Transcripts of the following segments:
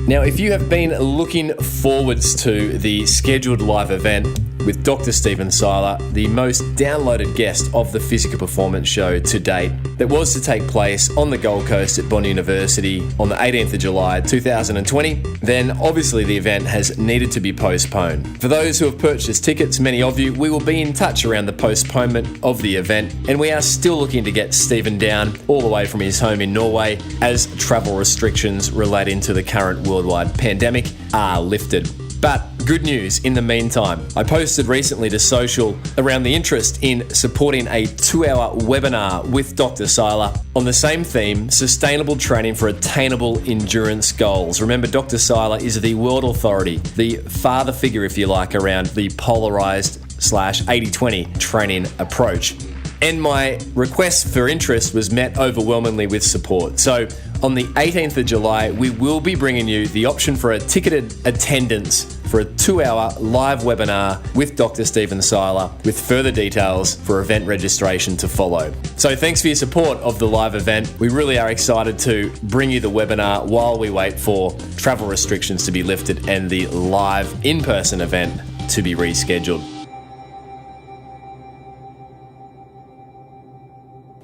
Now, if you have been looking forwards to the scheduled live event with Dr. Stephen Seiler, the most downloaded guest of the Physical Performance Show to date, that was to take place on the Gold Coast at Bond University on the 18th of July 2020, then obviously the event has needed to be postponed. For those who have purchased tickets, many of you, we will be in touch around the postponement of the event, and we are still looking to get Stephen down all the way from his home in Norway as travel restrictions relating to the current worldwide pandemic are lifted. But good news in the meantime. I posted recently to social around the interest in supporting a 2-hour webinar with Dr. Seiler on the same theme, sustainable training for attainable endurance goals. Remember, Dr. Seiler is the world authority, the father figure, if you like, around the polarized /80-20 training approach. And my request for interest was met overwhelmingly with support. So on the 18th of July, we will be bringing you the option for a ticketed attendance for a 2-hour live webinar with Dr. Stephen Seiler, with further details for event registration to follow. So thanks for your support of the live event. We really are excited to bring you the webinar while we wait for travel restrictions to be lifted and the live in-person event to be rescheduled.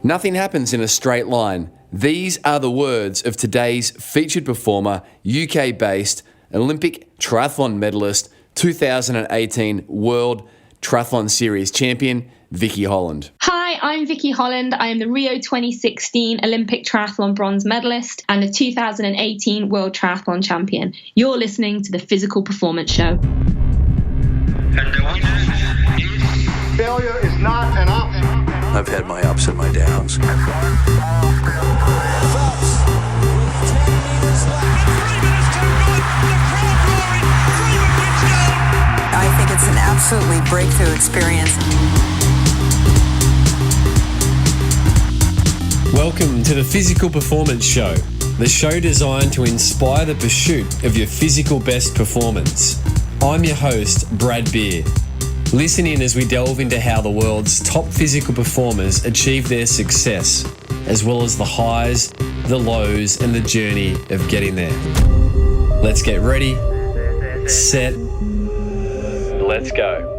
Nothing happens in a straight line. These are the words of today's featured performer, UK-based Olympic Triathlon Medalist, 2018 World Triathlon Series champion, Vicky Holland. Hi, I'm Vicky Holland. I am the Rio 2016 Olympic Triathlon bronze medalist and the 2018 World Triathlon champion. You're listening to the Physical Performance Show. Failure is not an option. I've had my ups and my downs. I think it's an absolutely breakthrough experience. Welcome to the Physical Performance Show, the show designed to inspire the pursuit of your physical best performance. I'm your host, Brad Beer. Listen in as we delve into how the world's top physical performers achieve their success, as well as the highs, the lows, and the journey of getting there. Let's get ready, set, let's go.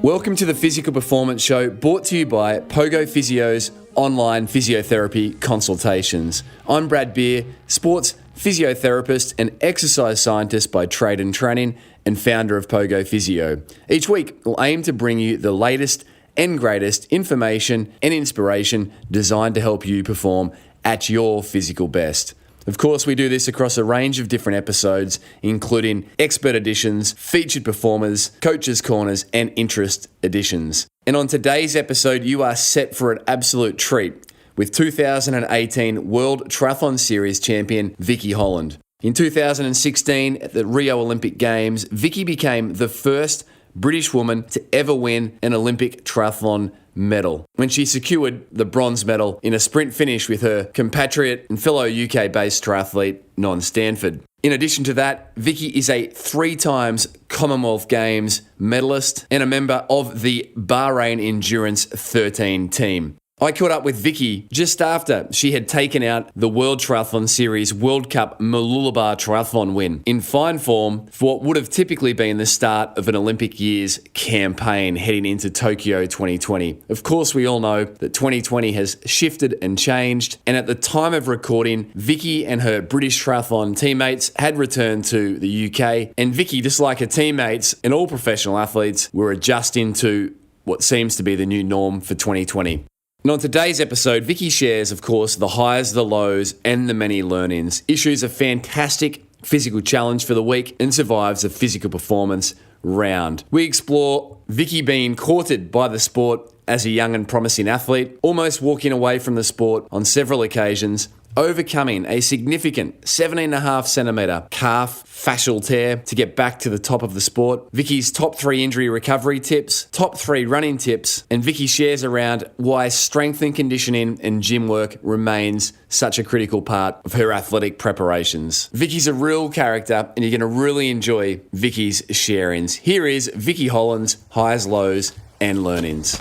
Welcome to the Physical Performance Show, brought to you by Pogo Physio's online physiotherapy consultations. I'm Brad Beer, sports physiotherapist and exercise scientist by trade and training, and founder of Pogo Physio. Each week, we'll aim to bring you the latest and greatest information and inspiration designed to help you perform at your physical best. Of course, we do this across a range of different episodes, including expert editions, featured performers, coaches' corners, and interest editions. And on today's episode, you are set for an absolute treat with 2018 World Triathlon Series champion Vicky Holland. In 2016, at the Rio Olympic Games, Vicky became the first British woman to ever win an Olympic Triathlon Medal when she secured the bronze medal in a sprint finish with her compatriot and fellow UK-based triathlete, Stanford. In addition to that, Vicky is a 3 times Commonwealth Games medalist and a member of the Bahrain Endurance 13 team. I caught up with Vicky just after she had taken out the World Triathlon Series World Cup Mooloolaba Triathlon win in fine form for what would have typically been the start of an Olympic year's campaign heading into Tokyo 2020. Of course, we all know that 2020 has shifted and changed, and at the time of recording, Vicky and her British triathlon teammates had returned to the UK, and Vicky, just like her teammates and all professional athletes, were adjusting to what seems to be the new norm for 2020. And on today's episode, Vicky shares, of course, the highs, the lows, and the many learnings, issues a fantastic physical challenge for the week, and survives a physical performance round. We explore Vicky being courted by the sport as a young and promising athlete, almost walking away from the sport on several occasions, overcoming a significant 17.5 centimetre calf fascial tear to get back to the top of the sport, Vicky's top 3 injury recovery tips, top 3 running tips, and Vicky shares around why strength and conditioning and gym work remains such a critical part of her athletic preparations. Vicky's a real character, and you're going to really enjoy Vicky's sharings. Here is Vicky Holland's highs, lows, and learnings.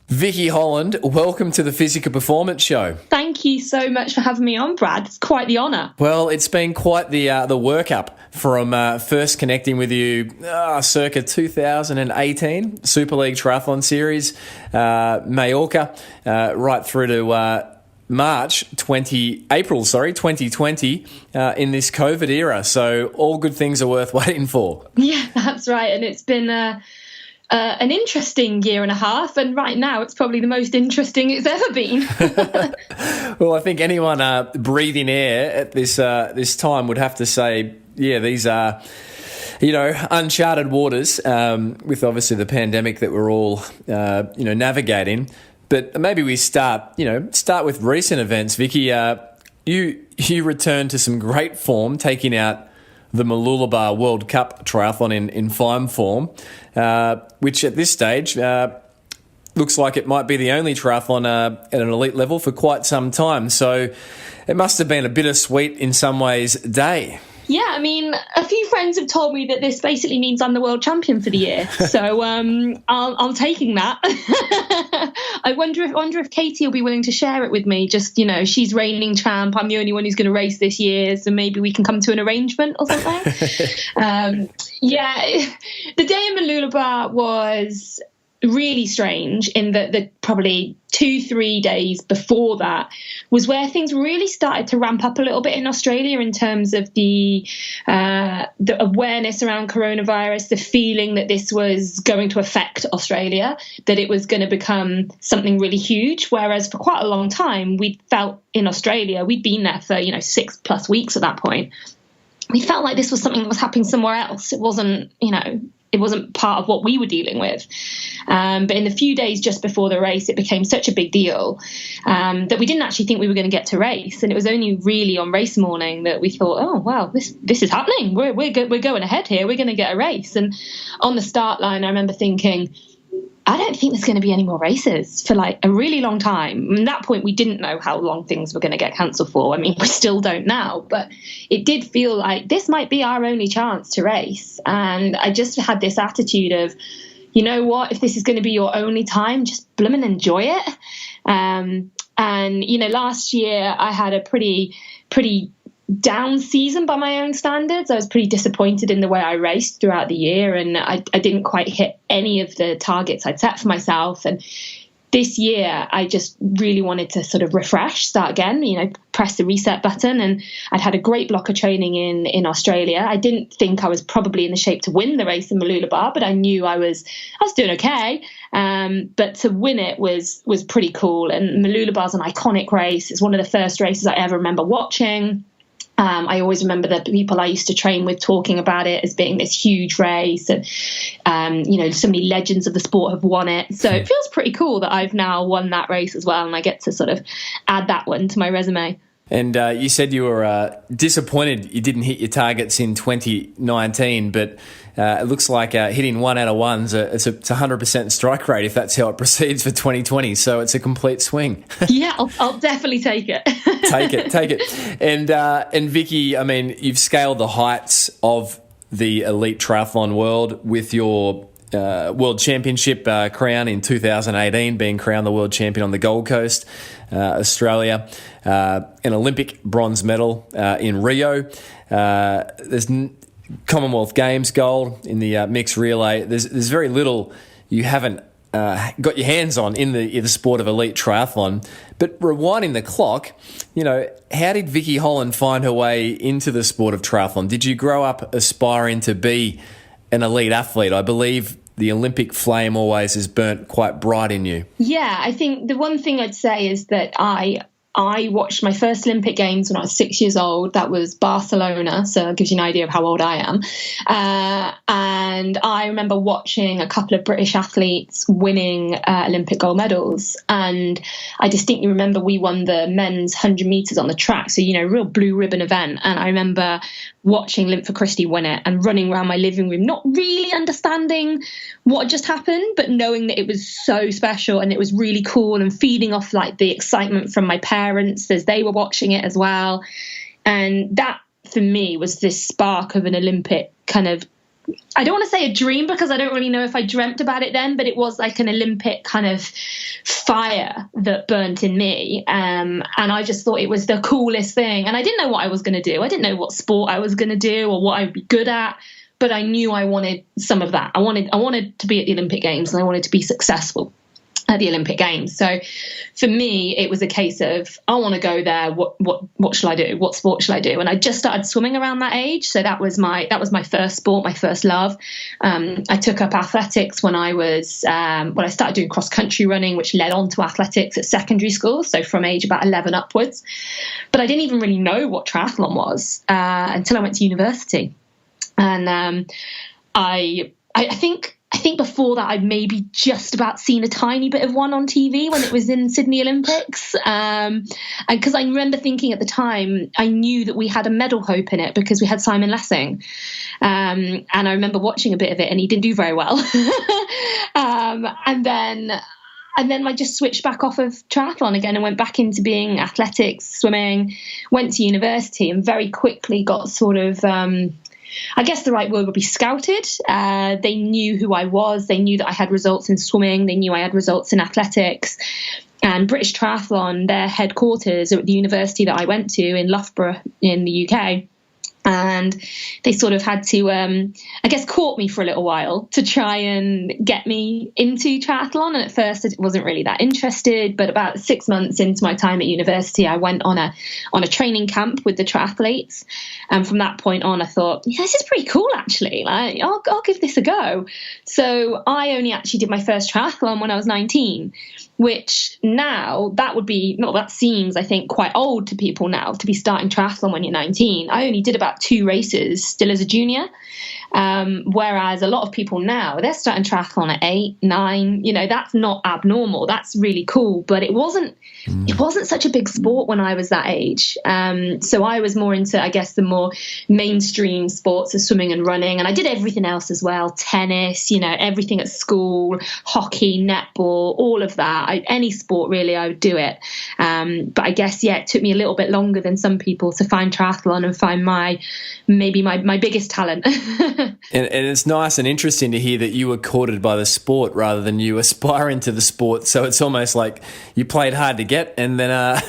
Vicky Holland, welcome to the Physical Performance Show. Thank you so much for having me on, Brad. It's quite the honour. Well, it's been quite the workup from first connecting with you circa 2018, Super League Triathlon Series, Mallorca, right through to April 2020, in this COVID era. So all good things are worth waiting for. Yeah, that's right. And it's been an interesting year and a half, and right now it's probably the most interesting it's ever been. Well, I think anyone breathing air at this time would have to say, yeah, these are, uncharted waters, with obviously the pandemic that we're all, navigating. But maybe we start with recent events. Vicky, you returned to some great form, taking out the Mooloolaba World Cup triathlon in fine form, which at this stage looks like it might be the only triathlon at an elite level for quite some time. So it must have been a bittersweet, in some ways, day. Yeah, I mean, a few friends have told me that this basically means I'm the world champion for the year. So I'm taking that. I wonder if Katie will be willing to share it with me. Just, she's reigning champ. I'm the only one who's going to race this year. So maybe we can come to an arrangement or something. The day in Mooloolaba was really strange in that the probably 2-3 days before that was where things really started to ramp up a little bit in Australia in terms of the awareness around coronavirus, the feeling that this was going to affect Australia, that it was going to become something really huge. Whereas for quite a long time, we'd felt in Australia, we'd been there for 6+ weeks at that point. We felt like this was something that was happening somewhere else. It wasn't, it wasn't part of what we were dealing with. But in the few days just before the race, it became such a big deal that we didn't actually think we were going to get to race. And it was only really on race morning that we thought, oh, wow, this is happening. We're going ahead here. We're going to get a race. And on the start line, I remember thinking, I don't think there's going to be any more races for like a really long time. At that point, we didn't know how long things were going to get cancelled for. I mean, we still don't now, but it did feel like this might be our only chance to race. And I just had this attitude of, you know what, if this is going to be your only time, just blooming enjoy it. And, last year I had a pretty down season by my own standards. I was pretty disappointed in the way I raced throughout the year, and I didn't quite hit any of the targets I'd set for myself. And this year I just really wanted to sort of refresh, start again, press the reset button. And I'd had a great block of training in Australia. I didn't think I was probably in the shape to win the race in Mooloolaba, but I knew I was doing okay. But to win it was pretty cool. And Mooloolaba is an iconic race. It's one of the first races I ever remember watching. I always remember the people I used to train with talking about it as being this huge race, and so many legends of the sport have won it. So it feels pretty cool that I've now won that race as well, and I get to sort of add that one to my resume. And you said you were disappointed you didn't hit your targets in 2019, but it looks like hitting 1 out of 1's it's a 100% strike rate if that's how it proceeds for 2020. So it's a complete swing. Yeah, I'll definitely take it. Take it. And Vicky, I mean, you've scaled the heights of the elite triathlon world with your World Championship crown in 2018, being crowned the world champion on the Gold Coast, Australia, an Olympic bronze medal in Rio. There's Commonwealth Games gold in the mixed relay. There's very little you haven't got your hands on in the sport of elite triathlon. But rewinding the clock, how did Vicky Holland find her way into the sport of triathlon? Did you grow up aspiring to be an elite athlete? I believe the Olympic flame always is burnt quite bright in you. Yeah, I think the one thing I'd say is that I watched my first Olympic Games when I was 6 years old. That was Barcelona, so it gives you an idea of how old I am. And I remember watching a couple of British athletes winning Olympic gold medals. And I distinctly remember we won the men's 100 metres on the track, so, real blue ribbon event. And I remember watching Linford Christie win it and running around my living room, not really understanding what had just happened, but knowing that it was so special and it was really cool, and feeding off like the excitement from my parents as they were watching it as well. And that for me was this spark of an Olympic kind of I don't want to say a dream because I don't really know if I dreamt about it then, but it was like an Olympic kind of fire that burnt in me. And I just thought it was the coolest thing. And I didn't know what I was going to do. I didn't know what sport I was going to do or what I'd be good at, but I knew I wanted some of that. I wanted to be at the Olympic Games, and I wanted to be successful at the Olympic Games. So for me, it was a case of, I want to go there. What shall I do? What sport shall I do? And I just started swimming around that age. So that was my first sport, my first love. I took up athletics when I started doing cross country running, which led on to athletics at secondary school. So from age about 11 upwards, but I didn't even really know what triathlon was until I went to university. And I think before that, I'd maybe just about seen a tiny bit of one on TV when it was in Sydney Olympics. And because I remember thinking at the time, I knew that we had a medal hope in it because we had Simon Lessing. And I remember watching a bit of it, and he didn't do very well. And then I just switched back off of triathlon again and went back into being athletics, swimming, went to university, and very quickly got sort of... I guess the right word would be scouted. They knew who I was. They knew that I had results in swimming. They knew I had results in athletics. And British Triathlon, their headquarters are at the university that I went to in Loughborough in the UK. And they sort of had to, I guess, court me for a little while to try and get me into triathlon. And at first I wasn't really that interested, but about 6 months into my time at university, I went on a training camp with the triathletes. And from that point on, I thought, yeah, this is pretty cool, actually. Like, I'll give this a go. So I only actually did my first triathlon when I was 19, which now that seems, I think, quite old to people now to be starting triathlon when you're 19. I only did about 2 races still as a junior. Whereas a lot of people now, they're starting triathlon at 8, 9, that's not abnormal. That's really cool. But it wasn't such a big sport when I was that age. So I was more into, I guess, the more mainstream sports of swimming and running. And I did everything else as well. Tennis, everything at school, hockey, netball, all of that. Any sport really, I would do it. But I guess, it took me a little bit longer than some people to find triathlon and find my biggest talent. And it's nice and interesting to hear that you were courted by the sport rather than you aspiring to the sport. So it's almost like you played hard to get, and then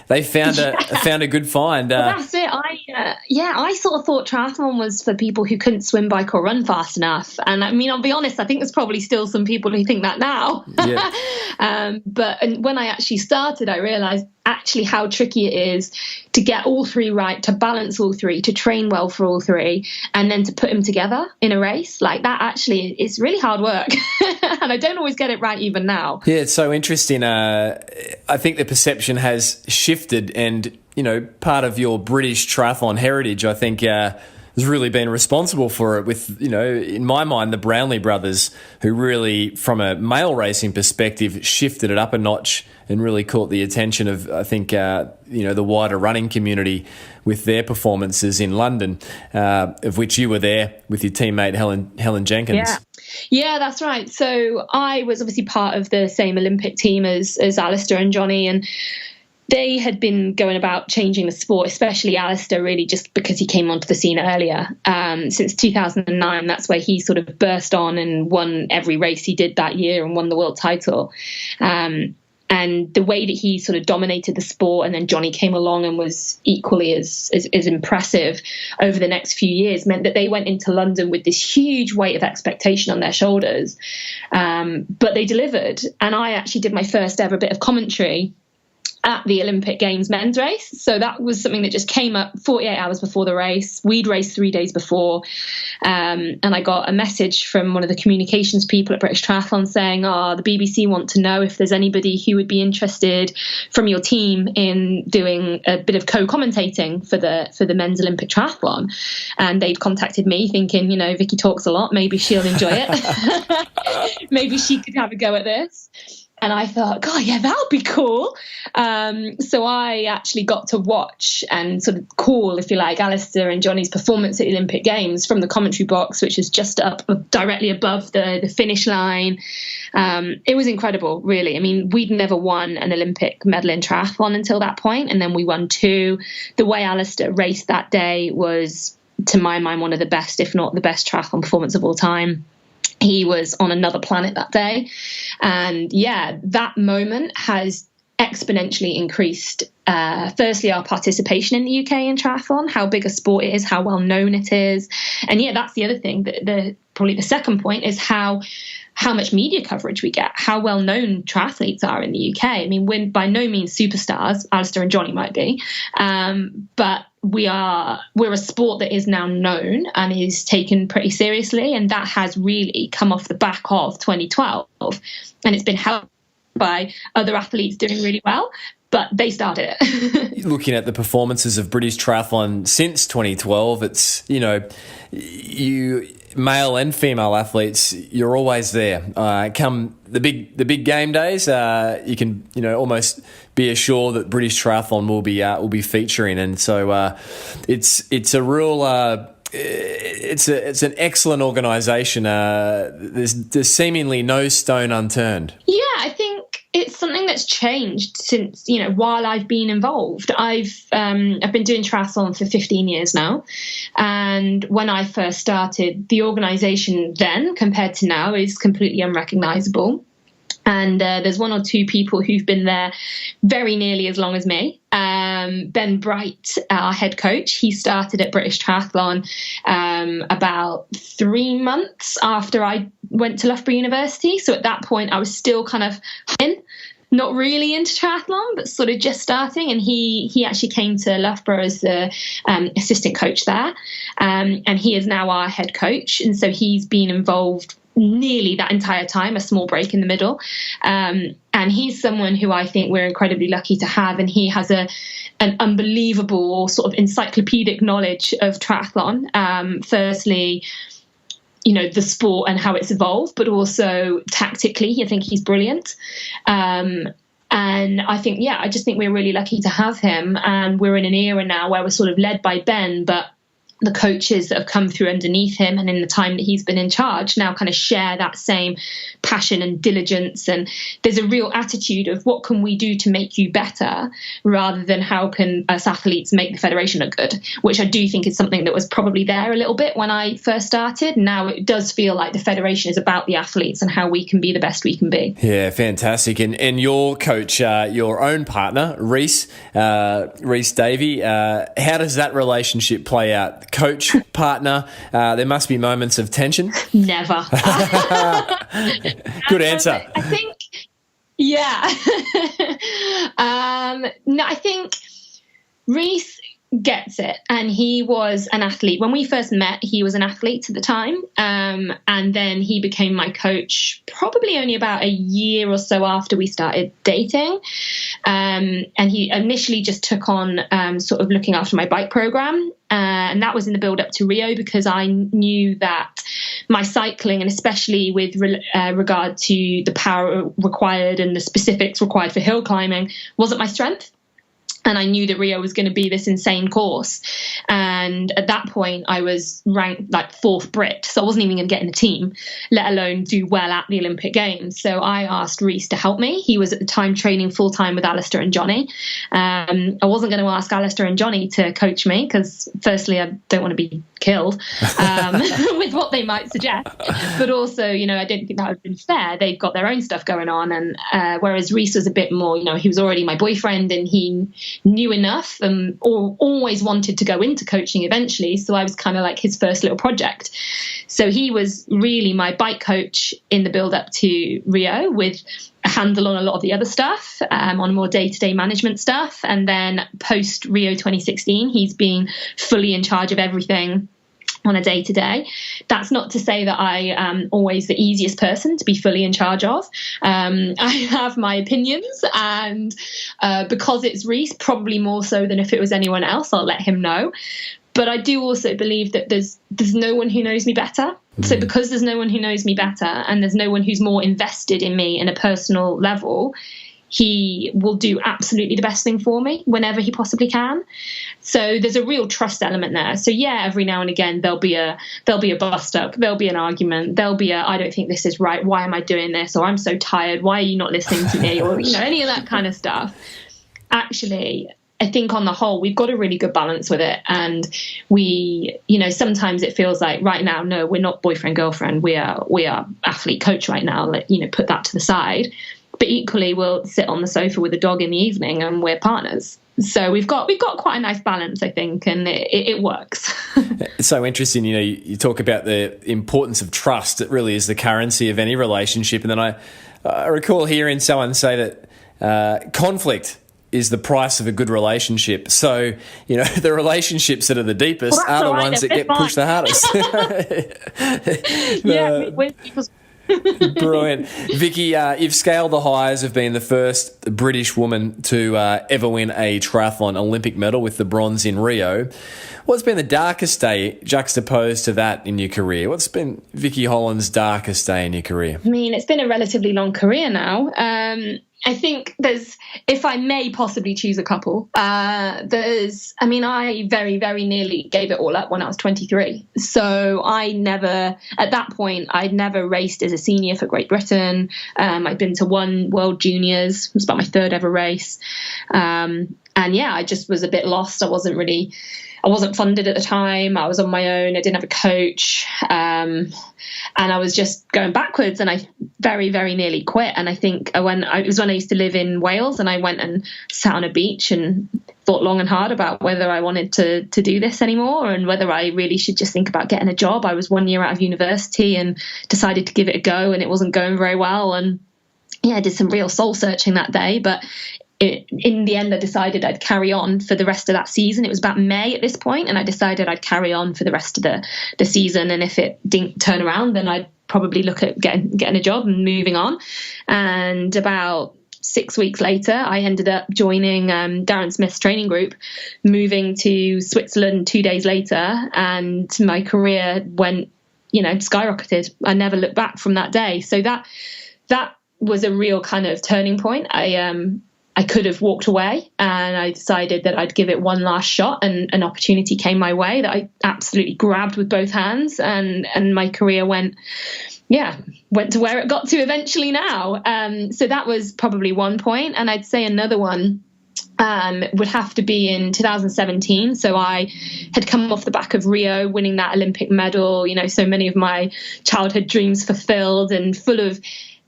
they found a good find. Well, that's it. I sort of thought triathlon was for people who couldn't swim, bike, or run fast enough. And I mean, I'll be honest, I think there's probably still some people who think that now. Yeah. But when I actually started, I realised actually how tricky it is to get all 3 right, to balance all 3, to train well for all 3, and then to put them together in a race. Like that actually is really hard work. And I don't always get it right even now. Yeah, it's so interesting. I think the perception has shifted, and, part of your British triathlon heritage, I think, has really been responsible for it with, in my mind, the Brownlee brothers, who really, from a male racing perspective, shifted it up a notch and really caught the attention of, I think, the wider running community with their performances in London, of which you were there with your teammate Helen Jenkins. Yeah, that's right. So I was obviously part of the same Olympic team as Alistair and Johnny, and they had been going about changing the sport, especially Alistair, really just because he came onto the scene earlier. Since 2009, that's where he sort of burst on and won every race he did that year and won the world title. And the way that he sort of dominated the sport, and then Johnny came along and was equally as impressive over the next few years, meant that they went into London with this huge weight of expectation on their shoulders. But they delivered. And I actually did my first ever bit of commentary at the Olympic Games men's race. So that was something that just came up 48 hours before the race. We'd raced 3 days before. And I got a message from one of the communications people at British Triathlon saying, the BBC want to know if there's anybody who would be interested from your team in doing a bit of co-commentating for the men's Olympic triathlon. And they'd contacted me thinking, Vicky talks a lot. Maybe she'll enjoy it. Maybe she could have a go at this. And I thought, God, yeah, that would be cool. So I actually got to watch and sort of call, if you like, Alistair and Johnny's performance at the Olympic Games from the commentary box, which is just up directly above the finish line. It was incredible, really. I mean, we'd never won an Olympic medal in triathlon until that point, and then we won 2. The way Alistair raced that day was to my mind, one of the best, if not the best triathlon performance of all time. He was on another planet that day. And yeah, that moment has exponentially increased, firstly, our participation in the UK in triathlon, how big a sport it is, how well known it is. And yeah, that's the other thing. Probably the second point is how much media coverage we get, how well known triathletes are in the UK. I mean, we're by no means superstars. Alistair and Johnny might be, but we're a sport that is now known and is taken pretty seriously, and that has really come off the back of 2012, and it's been helped by other athletes doing really well, but they started it. Looking at the performances of British triathlon since 2012, it's, you male and female athletes, you're always there. Come the big game days, you can almost be assured that British triathlon will be featuring, and so it's a real. It's an excellent organisation. There's seemingly no stone unturned. Yeah, I think it's something that's changed since, while I've been involved. I've been doing triathlon for 15 years now. And when I first started, the organisation then compared to now is completely unrecognisable. And there's one or two people who've been there very nearly as long as me. Ben Bright, our head coach, he started at British Triathlon about 3 months after I went to Loughborough University. So at that point, I was still kind of not really into triathlon, but sort of just starting. And he actually came to Loughborough as the assistant coach there. And he is now our head coach. And so he's been involved nearly that entire time, a small break in the middle. And he's someone who I think we're incredibly lucky to have. And he has an unbelievable sort of encyclopedic knowledge of triathlon. Firstly, the sport and how it's evolved, but also tactically, I think he's brilliant. And I think, I just think we're really lucky to have him. And we're in an era now where we're sort of led by Ben, but the coaches that have come through underneath him and in the time that he's been in charge now kind of share that same passion and diligence. And there's a real attitude of what can we do to make you better rather than how can us athletes make the federation look good, which I do think is something that was probably there a little bit when I first started. Now it does feel like the federation is about the athletes and how we can be the best we can be. Yeah, fantastic. And your coach, your own partner, Rhys Davey, how does that relationship play out? Coach, partner, there must be moments of tension. Never. Good answer. I think, no, I think Rhys gets it, and he was an athlete. When we first met, he was an athlete at the time, and then he became my coach probably only about a year or so after we started dating, and he initially just took on sort of looking after my bike program, and that was in the build up to Rio, because I knew that my cycling, and especially with regard to the power required and the specifics required for hill climbing, wasn't my strength. And I knew that Rio was going to be this insane course. And at that point, I was ranked like 4th Brit. So I wasn't even going to get in the team, let alone do well at the Olympic Games. So I asked Rhys to help me. He was at the time training full-time with Alistair and Johnny. I wasn't going to ask Alistair and Johnny to coach me because, firstly, I don't want to be killed with what they might suggest. But also, I didn't think that would have been fair. They've got their own stuff going on. And whereas Rhys was a bit more, he was already my boyfriend and he knew enough and always wanted to go into coaching eventually. So I was kind of like his first little project. So he was really my bike coach in the build up to Rio, with a handle on a lot of the other stuff, on more day-to-day management stuff. And then post Rio 2016, he's been fully in charge of everything on a day-to-day. That's not to say that I am always the easiest person to be fully in charge of. I have my opinions, and because it's Rhys, probably more so than if it was anyone else, I'll let him know. But I do also believe that there's no one who knows me better. So because there's no one who knows me better, and there's no one who's more invested in me in a personal level, he will do absolutely the best thing for me whenever he possibly can. So there's a real trust element there. So every now and again there'll be a bust up, there'll be an argument, there'll be I don't think this is right, why am I doing this, or I'm so tired, why are you not listening to me, or any of that kind of stuff. Actually, I think on the whole, we've got a really good balance with it. And we, sometimes it feels like right now, no, we're not boyfriend, girlfriend. We are athlete coach right now. Put that to the side. But equally, we'll sit on the sofa with a dog in the evening and we're partners. So we've got quite a nice balance, I think, and it works. It's so interesting. You talk about the importance of trust. It really is the currency of any relationship. And then I recall hearing someone say that conflict is the price of a good relationship. So, the relationships that are the deepest are the ones that get pushed the hardest. Brilliant. Vicky, you've scaled the highs of being the first British woman to ever win a triathlon Olympic medal with the bronze in Rio. What's been the darkest day juxtaposed to that in your career? What's been Vicky Holland's darkest day in your career? I mean, it's been a relatively long career now. I think if I may possibly choose a couple, I very, very nearly gave it all up when I was 23. So I'd never raced as a senior for Great Britain. I'd been to one World Juniors. It was about my third ever race. I just was a bit lost. I wasn't funded at the time. I was on my own. I didn't have a coach. And I was just going backwards, and I very, very nearly quit. And I think it was when I used to live in Wales, and I went and sat on a beach and thought long and hard about whether I wanted to do this anymore and whether I really should just think about getting a job. I was 1 year out of university and decided to give it a go, and it wasn't going very well. And I did some real soul searching that day, but in the end, I decided I'd carry on for the rest of that season. It was about May at this point, and I decided I'd carry on for the rest of the season. And if it didn't turn around, then I'd probably look at getting a job and moving on. And about 6 weeks later, I ended up joining Darren Smith's training group, moving to Switzerland 2 days later, and my career went, skyrocketed. I never looked back from that day. So that was a real kind of turning point. I could have walked away, and I decided that I'd give it one last shot, and an opportunity came my way that I absolutely grabbed with both hands, and my career went to where it got to eventually now. So that was probably one point. And I'd say another one would have to be in 2017. So I had come off the back of Rio, winning that Olympic medal, so many of my childhood dreams fulfilled, and full of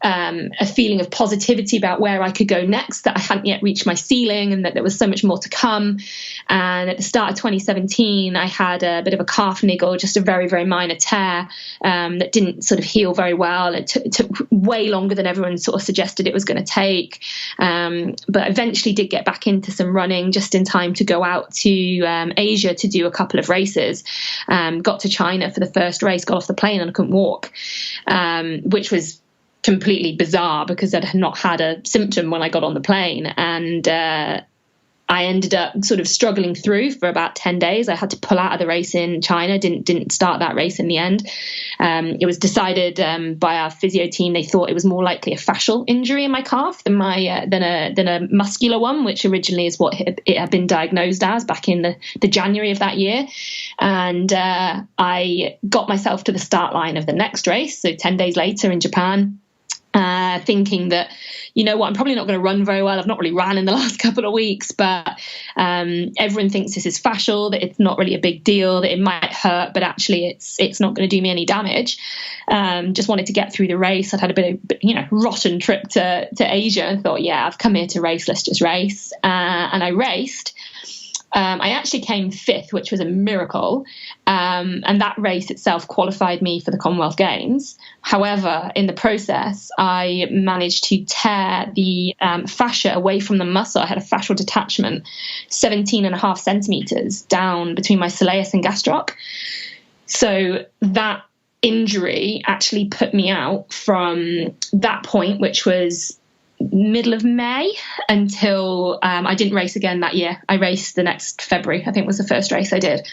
a feeling of positivity about where I could go next, that I hadn't yet reached my ceiling and that there was so much more to come. And at the start of 2017, I had a bit of a calf niggle, just a very, very minor tear that didn't sort of heal very well. It took way longer than everyone sort of suggested it was going to take. But eventually did get back into some running just in time to go out to Asia to do a couple of races. Got to China for the first race, got off the plane and I couldn't walk, which was completely bizarre because I'd not had a symptom when I got on the plane. And I ended up sort of struggling through for about 10 days. I had to pull out of the race in China, didn't start that race in the end. It was decided by our physio team, they thought it was more likely a fascial injury in my calf than a muscular one, which originally is what it had been diagnosed as back in the January of that year. And I got myself to the start line of the next race, so 10 days later in Japan, thinking that, I'm probably not going to run very well. I've not really ran in the last couple of weeks, but everyone thinks this is fascial, that it's not really a big deal, that it might hurt, but actually it's not going to do me any damage. Just wanted to get through the race. I'd had a bit of, rotten trip to Asia and thought, I've come here to race, let's just race. And I raced. I actually came fifth, which was a miracle. And that race itself qualified me for the Commonwealth Games. However, in the process, I managed to tear the fascia away from the muscle. I had a fascial detachment, 17.5 centimeters down between my soleus and gastroc. So that injury actually put me out from that point, which was middle of May, until I didn't race again that year. I raced the next February, I think was the first race I did.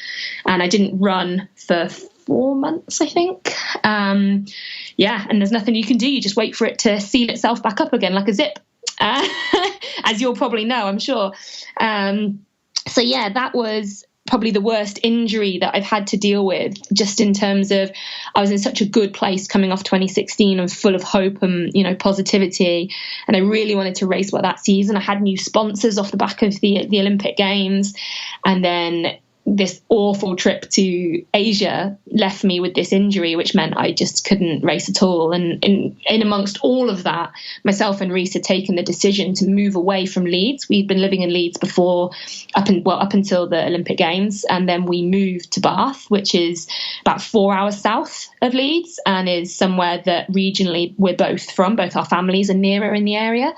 And I didn't run for 4 months, I think. And there's nothing you can do. You just wait for it to seal itself back up again like a zip, as you'll probably know, I'm sure. That was probably the worst injury that I've had to deal with, just in terms of I was in such a good place coming off 2016 and full of hope and, you know, positivity. And I really wanted to race well that season. I had new sponsors off the back of the Olympic Games. And then this awful trip to Asia left me with this injury, which meant I just couldn't race at all. And in amongst all of that, myself and Reese had taken the decision to move away from Leeds. We'd been living in Leeds before, up until the Olympic Games, and then we moved to Bath, which is about 4 hours south of Leeds and is somewhere that regionally we're both from. Both our families are nearer in the area.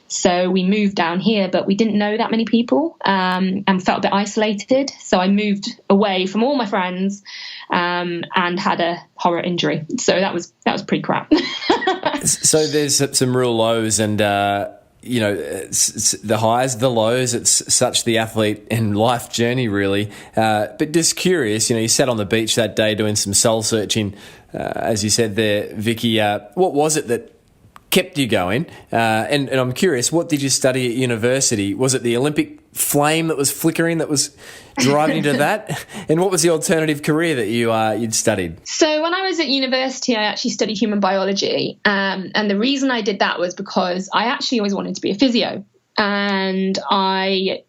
So we moved down here, but we didn't know that many people and felt a bit isolated. So I moved away from all my friends and had a horror injury. So that was pretty crap. So there's some real lows and, you know, the highs, the lows. It's such the athlete and life journey, really. But just curious, you know, you sat on the beach that day doing some soul searching, as you said there, Vicky. What was it that kept you going? And I'm curious, what did you study at university? Was it the Olympic flame that was flickering that was driving you to that? And what was the alternative career that you'd studied? So when I was at university, I actually studied human biology. And the reason I did that was because I actually always wanted to be a physio. And but I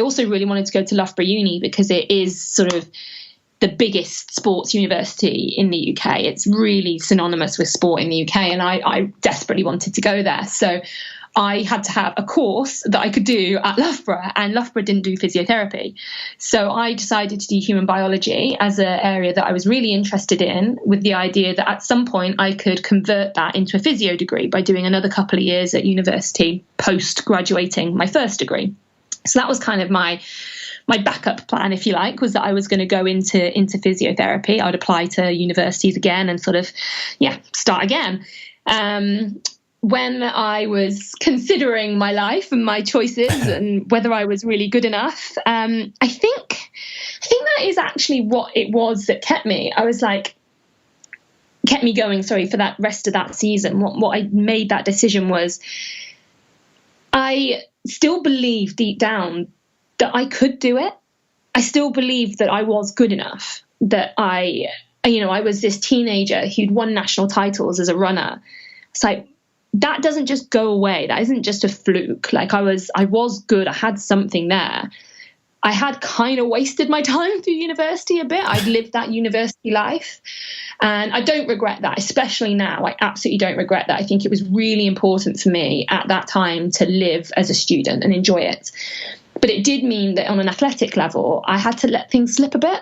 also really wanted to go to Loughborough Uni because it is sort of the biggest sports university in the UK. It's really synonymous with sport in the UK, and I desperately wanted to go there. So I had to have a course that I could do at Loughborough, and Loughborough didn't do physiotherapy. So I decided to do human biology as an area that I was really interested in, with the idea that at some point I could convert that into a physio degree by doing another couple of years at university post-graduating my first degree. So that was kind of my backup plan, if you like, was that I was going to go into physiotherapy. I would apply to universities again and sort of, start again. When I was considering my life and my choices and whether I was really good enough, I think that is actually what it was that kept me going, for that rest of that season. What I made that decision was I still believed deep down that I could do it. I still believed that I was good enough, that I was this teenager who'd won national titles as a runner. It's like, that doesn't just go away. That isn't just a fluke. Like I was good. I had something there. I had kind of wasted my time through university a bit. I'd lived that university life. And I don't regret that, especially now. I absolutely don't regret that. I think it was really important for me at that time to live as a student and enjoy it. But it did mean that on an athletic level, I had to let things slip a bit.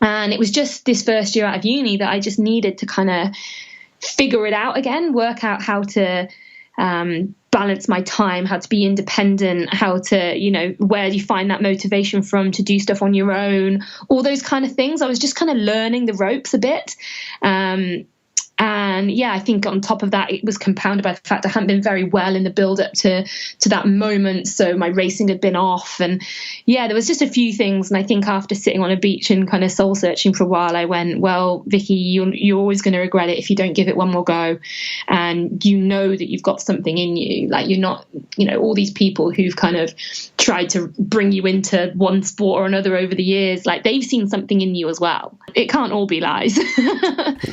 And it was just this first year out of uni that I just needed to kind of figure it out again, work out how to balance my time, how to be independent, how to, where do you find that motivation from to do stuff on your own, all those kind of things. I was just kind of learning the ropes a bit. And I think on top of that, it was compounded by the fact I hadn't been very well in the build up to that moment. So my racing had been off, and there was just a few things. And I think after sitting on a beach and kind of soul searching for a while, I went, well, Vicky, you're always going to regret it if you don't give it one more go. And you know that you've got something in you. Like you're not, all these people who've kind of tried to bring you into one sport or another over the years, like they've seen something in you as well. It can't all be lies.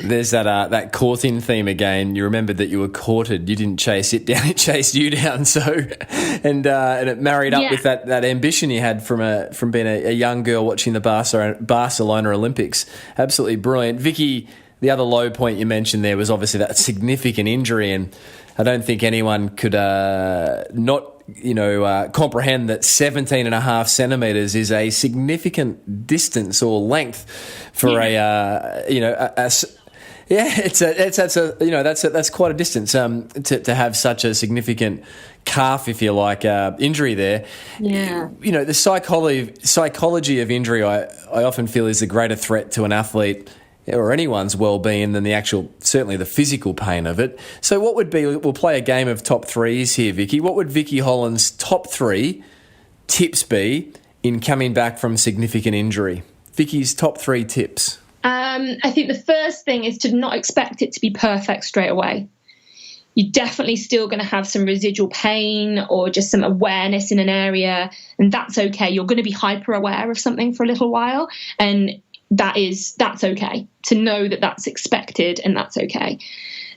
There's that courting theme again. You remembered that you were courted. You didn't chase it down; it chased you down. So, and it married up with that ambition you had from being a young girl watching the Barcelona Olympics. Absolutely brilliant, Vicky. The other low point you mentioned there was obviously that significant injury, and I don't think anyone could not comprehend that 17.5 centimetres is a significant distance or length for that's quite a distance to have such a significant calf, if you like, injury there. Yeah. The psychology of injury, I often feel is a greater threat to an athlete or anyone's well-being than certainly the physical pain of it. So what would be, we'll play a game of top threes here, Vicky. What would Vicky Holland's top 3 tips be in coming back from significant injury? Vicky's top 3 tips. I think the first thing is to not expect it to be perfect straight away. You're definitely still going to have some residual pain or just some awareness in an area, and that's okay. You're going to be hyper aware of something for a little while, and that's okay to know that that's expected, and that's okay.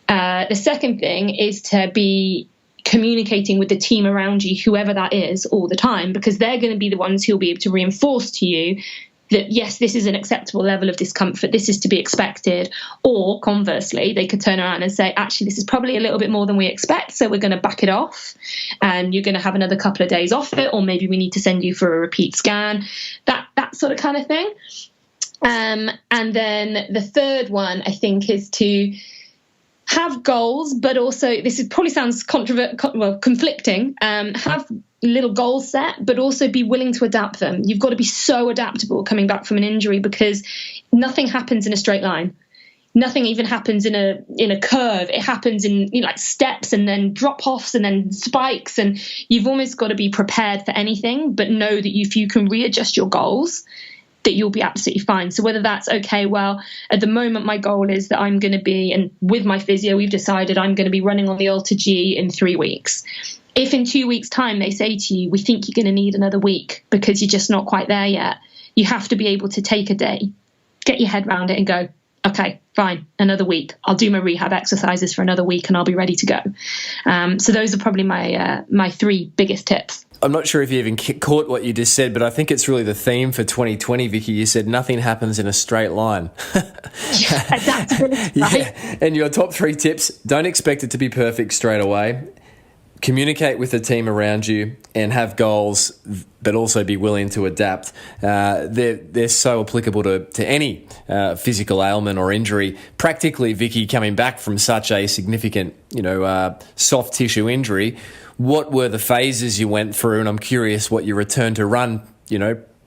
The second thing is to be communicating with the team around you, whoever that is, all the time, because they're going to be the ones who'll be able to reinforce to you that, yes, this is an acceptable level of discomfort, this is to be expected. Or conversely, they could turn around and say, actually, this is probably a little bit more than we expect, so we're going to back it off, and you're going to have another couple of days off it, or maybe we need to send you for a repeat scan, that sort of kind of thing. And then the third one, I think, is to have goals, but also, this is probably sounds conflicting, have little goals set, but also be willing to adapt them. You've got to be so adaptable coming back from an injury, because nothing happens in a straight line. Nothing even happens in a curve. It happens in, like steps, and then drop-offs, and then spikes, and you've almost got to be prepared for anything, but know that if you can readjust your goals, that you'll be absolutely fine. So whether that's, okay, well, at the moment my goal is that I'm going to be, and with my physio we've decided I'm going to be running on the Ultra G in 3 weeks. If in 2 weeks' time they say to you, we think you're going to need another week because you're just not quite there yet, you have to be able to take a day, get your head around it and go, okay, fine, another week. I'll do my rehab exercises for another week and I'll be ready to go. So those are probably my 3 biggest tips. I'm not sure if you even caught what you just said, but I think it's really the theme for 2020, Vicky. You said nothing happens in a straight line. Right. Yeah. And your top 3 tips: don't expect it to be perfect straight away. Communicate with the team around you and have goals, but also be willing to adapt. They're so applicable to any physical ailment or injury. Practically, Vicky, coming back from such a significant, soft tissue injury, what were the phases you went through? And I'm curious what your return to run,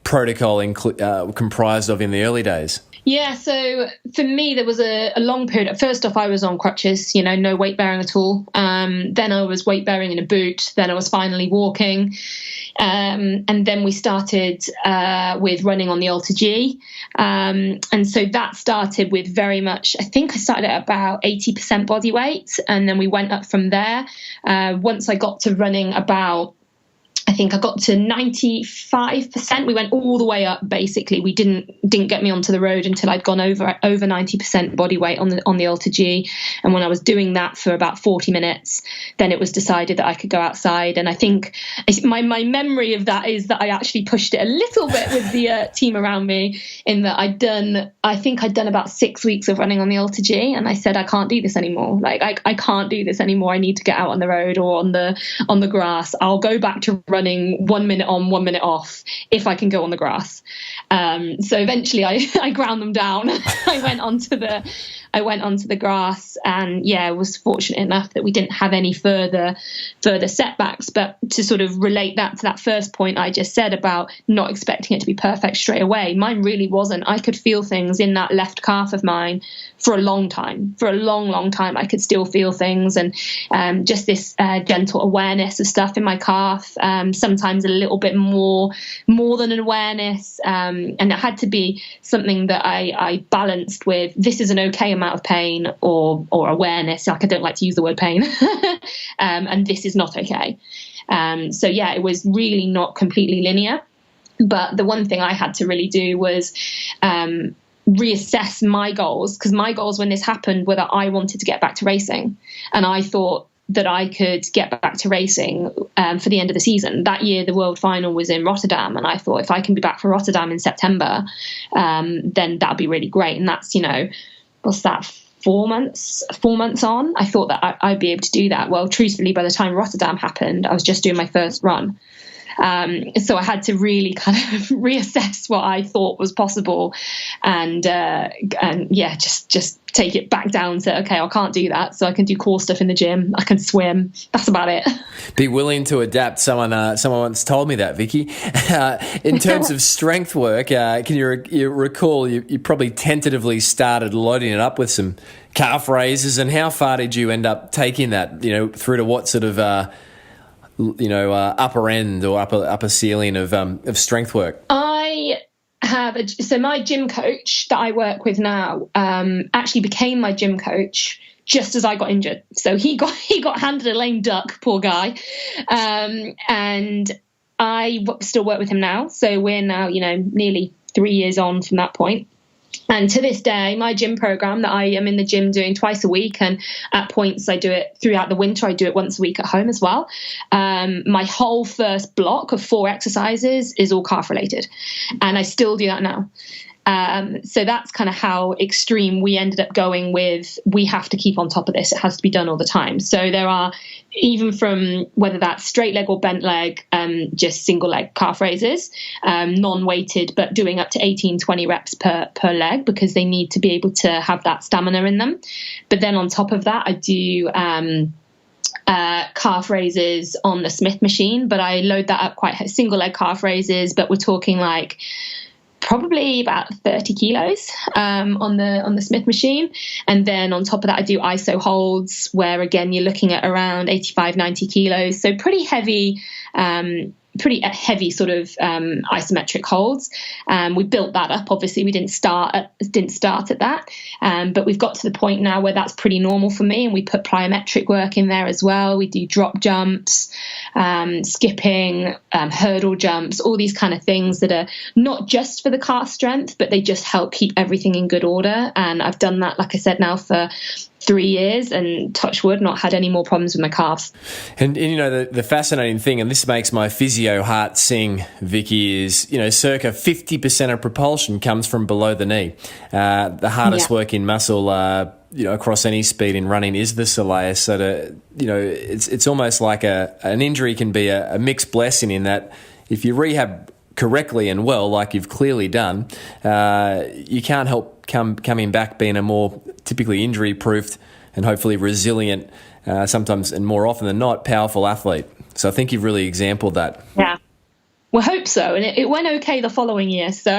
protocol comprised of in the early days. Yeah, so for me, there was a long period. First off, I was on crutches, no weight bearing at all. Then I was weight bearing in a boot. Then I was finally walking. And then we started with running on the Ultra G. And so that started with very much, I think I started at about 80% body weight. And then we went up from there. Once I got to running I think I got to 95%. We went all the way up. Basically, we didn't get me onto the road until I'd gone over 90% body weight on the Ultra G. And when I was doing that for about 40 minutes, then it was decided that I could go outside. And I think my memory of that is that I actually pushed it a little bit with the team around me, in that I'd done about 6 weeks of running on the Ultra G, and I said, I can't do this anymore. Like I can't do this anymore. I need to get out on the road or on the grass. I'll go back to running 1 minute on, 1 minute off if I can go on the grass. So eventually I ground them down. I went onto the grass, and I was fortunate enough that we didn't have any further setbacks. But to sort of relate that to that first point I just said about not expecting it to be perfect straight away, mine really wasn't. I could feel things in that left calf of mine for a long time. For a long, long time, I could still feel things, and just this gentle awareness of stuff in my calf. Sometimes a little bit more than an awareness, and it had to be something that I balanced with, this is an okay amount of pain or awareness. Like, I don't like to use the word pain, and this is not okay. So it was really not completely linear. But the one thing I had to really do was reassess my goals, because my goals when this happened were that I wanted to get back to racing, and I thought that I could get back to racing for the end of the season. That year, the world final was in Rotterdam, and I thought if I can be back for Rotterdam in September, then that'd be really great. And that's, what's that, 4 months on? I thought that I'd be able to do that. Well, truthfully, by the time Rotterdam happened, I was just doing my first run. So I had to really kind of reassess what I thought was possible, and just take it back down to, okay, I can't do that, so I can do core stuff in the gym, I can swim, that's about it. Be willing to adapt. Someone once told me that, Vicky. In terms of strength work, can you recall you probably tentatively started loading it up with some calf raises, and how far did you end up taking that, through to what sort of upper end or upper ceiling of strength work? I have so my gym coach that I work with now actually became my gym coach just as I got injured. So he got handed a lame duck, poor guy. And I still work with him now. So we're now, nearly 3 years on from that point. And to this day, my gym program that I am in the gym doing twice a week, and at points I do it throughout the winter, I do it once a week at home as well. My whole first block of 4 exercises is all calf related, and I still do that now. So that's kind of how extreme we ended up going with, we have to keep on top of this. It has to be done all the time. So there are, even from whether that's straight leg or bent leg, just single leg calf raises, non-weighted, but doing up to 18, 20 reps per leg, because they need to be able to have that stamina in them. But then on top of that, I do calf raises on the Smith machine, but I load that up quite single leg calf raises, but we're talking like probably about 30 kilos on the Smith machine. And then on top of that, I do ISO holds, where again, you're looking at around 85, 90 kilos. So pretty heavy sort of isometric holds. We built that up. Obviously, we didn't start at that, but we've got to the point now where that's pretty normal for me. And we put plyometric work in there as well. We do drop jumps, skipping, hurdle jumps, all these kind of things that are not just for the calf strength, but they just help keep everything in good order. And I've done that, like I said, now for 3 years, and touch wood, not had any more problems with my calves. And the fascinating thing, and this makes my physio heart sing, Vicky, is circa 50% of propulsion comes from below the knee. The hardest working muscle across any speed in running is the soleus. So it's almost like an injury can be a mixed blessing, in that if you rehab correctly and well, like you've clearly done, you can't help coming back being a more typically injury-proofed and hopefully resilient, sometimes and more often than not, powerful athlete. So I think you've really exampled that. Yeah. Well, hope so. And it went okay the following year. So,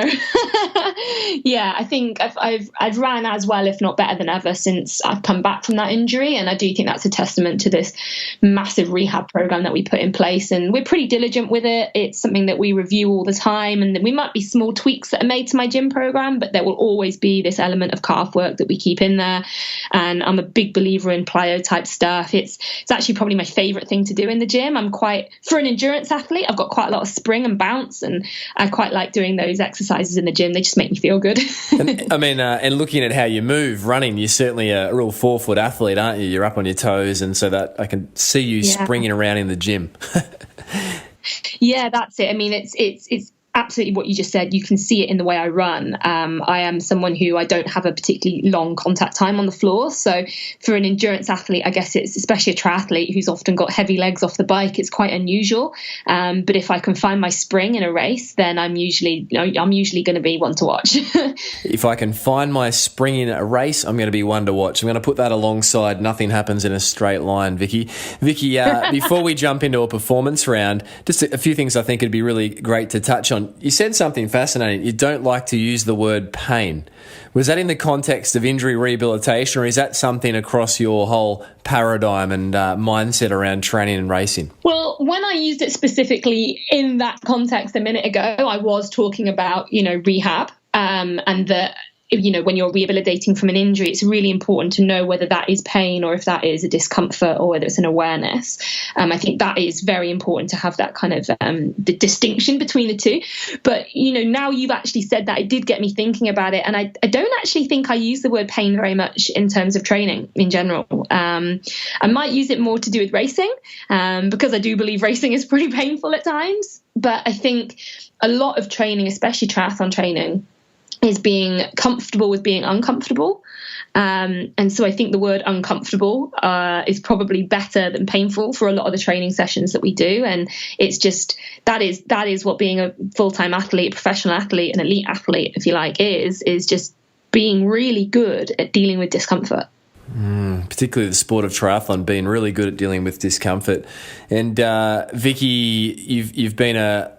yeah, I think I've ran as well, if not better than ever, since I've come back from that injury. And I do think that's a testament to this massive rehab program that we put in place. And we're pretty diligent with it. It's something that we review all the time. And we might be small tweaks that are made to my gym program, but there will always be this element of calf work that we keep in there. And I'm a big believer in plyo type stuff. It's actually probably my favorite thing to do in the gym. For an endurance athlete, I've got quite a lot of spring and bounce, and I quite like doing those exercises in the gym. They just make me feel good. And looking at how you move running, you're certainly a real 4-foot athlete, aren't you? You're up on your toes, and so that I can see you springing around in the gym. Yeah, that's it. I mean, it's absolutely what you just said. You can see it in the way I run. I am someone who I don't have a particularly long contact time on the floor. So for an endurance athlete, I guess it's especially a triathlete who's often got heavy legs off the bike, it's quite unusual. But if I can find my spring in a race, then I'm usually going to be one to watch. If I can find my spring in a race, I'm going to be one to watch. I'm going to put that alongside nothing happens in a straight line, Vicky. Vicky, before we jump into a performance round, just a few things I think would be really great to touch on. You said something fascinating. You don't like to use the word pain. Was that in the context of injury rehabilitation, or is that something across your whole paradigm and mindset around training and racing? Well, when I used it specifically in that context a minute ago, I was talking about, rehab, and that, when you're rehabilitating from an injury, it's really important to know whether that is pain or if that is a discomfort or whether it's an awareness. I think that is very important to have that kind of the distinction between the two. But, now you've actually said that, it did get me thinking about it. And I don't actually think I use the word pain very much in terms of training in general. I might use it more to do with racing, because I do believe racing is pretty painful at times. But I think a lot of training, especially triathlon training, is being comfortable with being uncomfortable. And so I think the word uncomfortable is probably better than painful for a lot of the training sessions that we do. And it's just, that is what being a full-time athlete, professional athlete, an elite athlete, if you like, is just being really good at dealing with discomfort. Particularly the sport of triathlon, being really good at dealing with discomfort. And Vicky, you've been a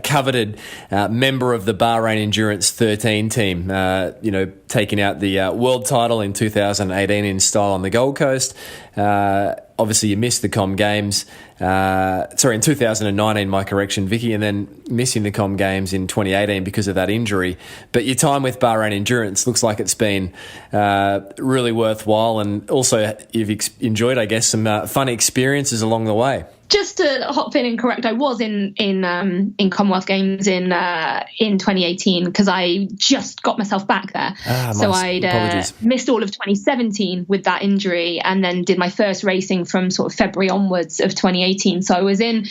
coveted member of the Bahrain Endurance 13 team, taking out the world title in 2018 in style on the Gold Coast. obviously you missed the Com Games. In 2019, my correction, Vicky, and then missing the Com Games in 2018 because of that injury. But your time with Bahrain Endurance looks like it's been really worthwhile, and also you've enjoyed, I guess, some fun experiences along the way. Just to hop in and correct, I was in Commonwealth Games in 2018 because I just got myself back there. So I'd missed all of 2017 with that injury, and then did my first racing from sort of February onwards of 2018. So I was in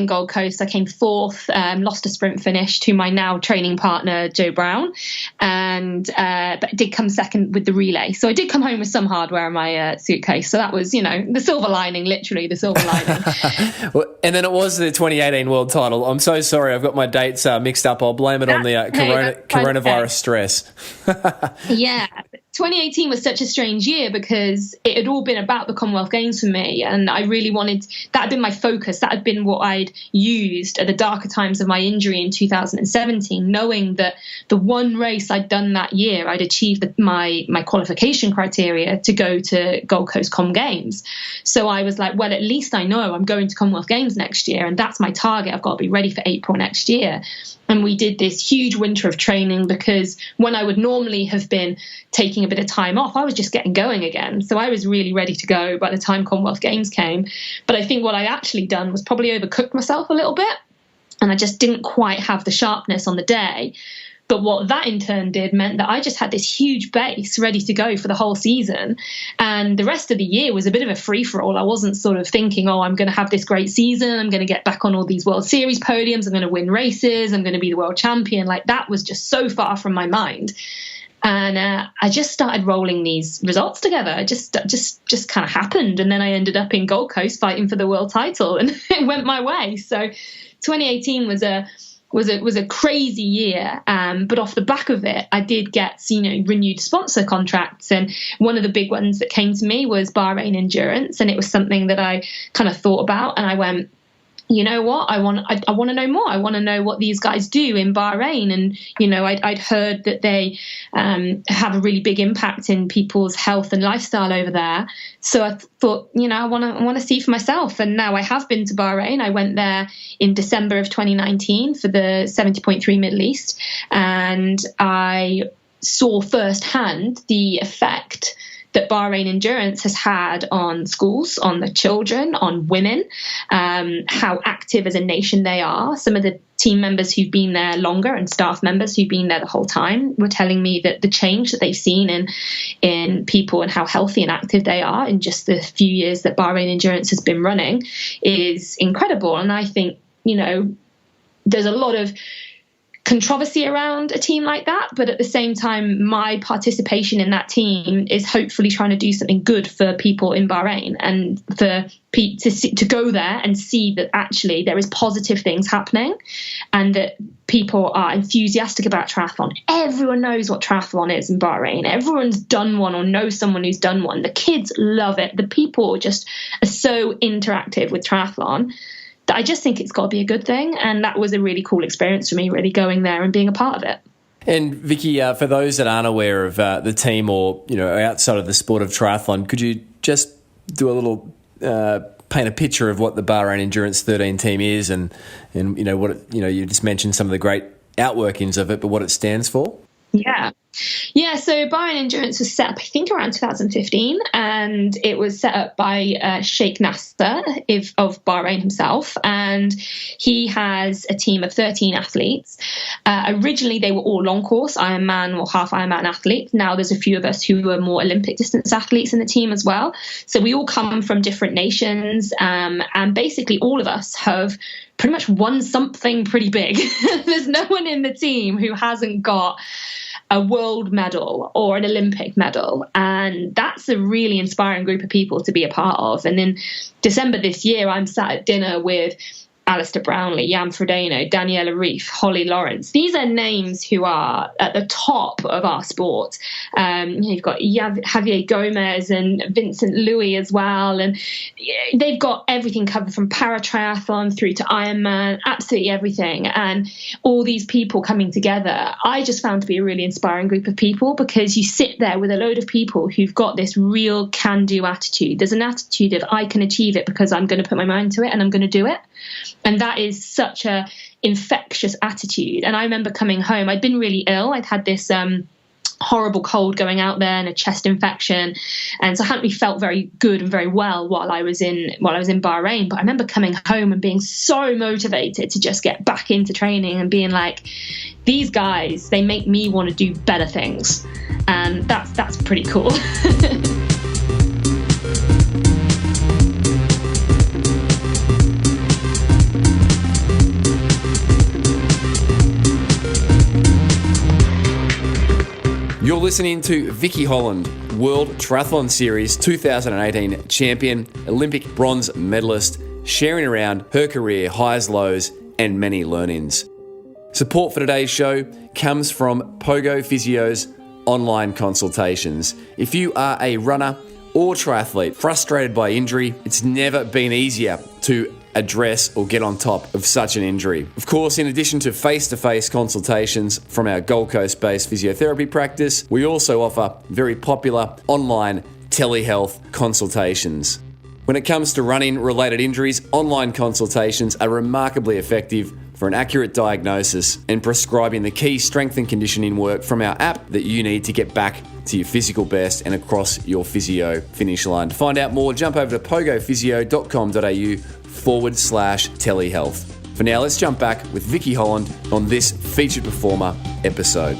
Gold Coast. I came fourth, lost a sprint finish to my now training partner Joe Brown, and but did come second with the relay. So I did come home with some hardware in my suitcase. So that was, the silver lining, literally the silver lining. Well, and then it was the 2018 world title. I'm so sorry, I've got my dates mixed up. I'll blame it on the coronavirus stress. Yeah. 2018 was such a strange year because it had all been about the Commonwealth Games for me, and I really wanted that had been my focus. That had been what I'd used at the darker times of my injury in 2017, knowing that the one race I'd done that year, I'd achieved my qualification criteria to go to Gold Coast Com Games. So I was like, well, at least I know I'm going to Commonwealth Games next year, and that's my target. I've got to be ready for April next year. And we did this huge winter of training because when I would normally have been taking a bit of time off, I was just getting going again. So I was really ready to go by the time Commonwealth Games came. But I think what I actually done was probably overcooked myself a little bit. And I just didn't quite have the sharpness on the day. But what that in turn did meant that I just had this huge base ready to go for the whole season. And the rest of the year was a bit of a free-for-all. I wasn't sort of thinking, I'm going to have this great season. I'm going to get back on all these World Series podiums. I'm going to win races. I'm going to be the world champion. Like, that was just so far from my mind. And I just started rolling these results together. It just kind of happened. And then I ended up in Gold Coast fighting for the world title, and it went my way. So 2018 was a crazy year, but off the back of it, I did get renewed sponsor contracts, and one of the big ones that came to me was Bahrain Endurance, and it was something that I kind of thought about, and I went, you know what, I want to know more. I want to know what these guys do in Bahrain, and I'd heard that they have a really big impact in people's health and lifestyle over there. So I thought, I want to see for myself. And now I have been to Bahrain. I went there in December of 2019 for the 70.3 Middle East, and I saw firsthand the effect that Bahrain Endurance has had on schools, on the children, on women, how active as a nation they are. Some of the team members who've been there longer and staff members who've been there the whole time were telling me that the change that they've seen in people and how healthy and active they are in just the few years that Bahrain Endurance has been running is incredible. And I think, there's a lot of controversy around a team like that, but at the same time, my participation in that team is hopefully trying to do something good for people in Bahrain, and for to go there and see that actually there is positive things happening, and that people are enthusiastic about triathlon. Everyone knows what triathlon is in Bahrain. Everyone's done one or knows someone who's done one. The kids love it. The people just are so interactive with triathlon that I just think it's got to be a good thing. And that was a really cool experience for me, really going there and being a part of it. And Vicky, for those that aren't aware of the team, or outside of the sport of triathlon, could you just do a little paint a picture of what the Bahrain Endurance 13 team is, and what it, you just mentioned some of the great outworkings of it, but what it stands for? Yeah. So Bahrain Endurance was set up, I think, around 2015, and it was set up by Sheikh Nasser of Bahrain himself, and he has a team of 13 athletes. Originally, they were all long course Ironman or half Ironman athletes. Now there's a few of us who are more Olympic distance athletes in the team as well. So we all come from different nations, and basically all of us have pretty much won something pretty big. There's no one in the team who hasn't got a world medal or an Olympic medal. And that's a really inspiring group of people to be a part of. And in December this year, I'm sat at dinner with Alistair Brownlee, Jan Frodeno, Daniela Reef, Holly Lawrence. These are names who are at the top of our sport. You've got Javier Gomez and Vincent Louis as well. And they've got everything covered from para-triathlon through to Ironman, absolutely everything. And all these people coming together, I just found to be a really inspiring group of people, because you sit there with a load of people who've got this real can-do attitude. There's an attitude of, I can achieve it because I'm going to put my mind to it and I'm going to do it. And that is such a infectious attitude. And I remember coming home, I'd been really ill. I'd had this horrible cold going out there and a chest infection. And so I hadn't really felt very good and very well while I was in Bahrain. But I remember coming home and being so motivated to just get back into training and being like, these guys, they make me want to do better things. And that's pretty cool. You're listening to Vicky Holland, World Triathlon Series 2018 champion, Olympic bronze medalist, sharing around her career highs, lows, and many learnings. Support for today's show comes from Pogo Physio's online consultations. If you are a runner or triathlete frustrated by injury, it's never been easier to address or get on top of such an injury. Of course, in addition to face-to-face consultations from our Gold Coast-based physiotherapy practice, we also offer very popular online telehealth consultations. When it comes to running-related injuries, online consultations are remarkably effective for an accurate diagnosis and prescribing the key strength and conditioning work from our app that you need to get back to your physical best and across your physio finish line. To find out more, jump over to pogophysio.com.au/telehealth. For now, let's jump back with Vicky Holland on this featured performer episode.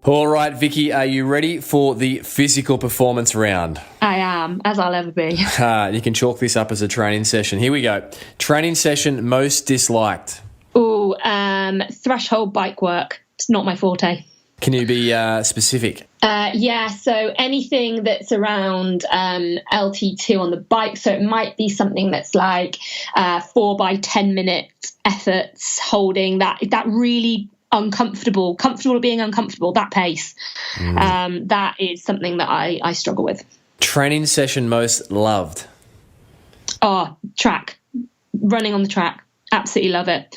All right, Vicky, are you ready for the physical performance round? I am, as I'll ever be. You can chalk this up as a training session. Here we go. Training session most disliked? Threshold bike work. It's not my forte. Can you be specific? So anything that's around LT2 on the bike. So it might be something that's like 4 by 10 minute efforts holding that really comfortable being uncomfortable, that pace. That is something that I struggle with. Training session most loved? Track. Running on the track. Absolutely love it.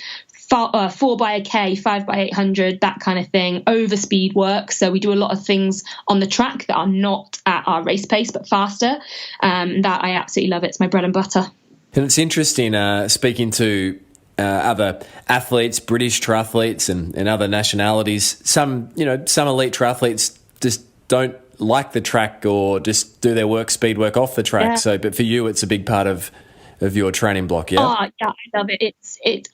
4 by a K, 5 by 800, that kind of thing. Over speed work. So we do a lot of things on the track that are not at our race pace, but faster. That I absolutely love. It's my bread and butter. And it's interesting speaking to other athletes, British triathletes and other nationalities. Some elite triathletes just don't like the track or just do their speed work off the track. Yeah. So, but for you, it's a big part of your training block, yeah? Yeah, I love it.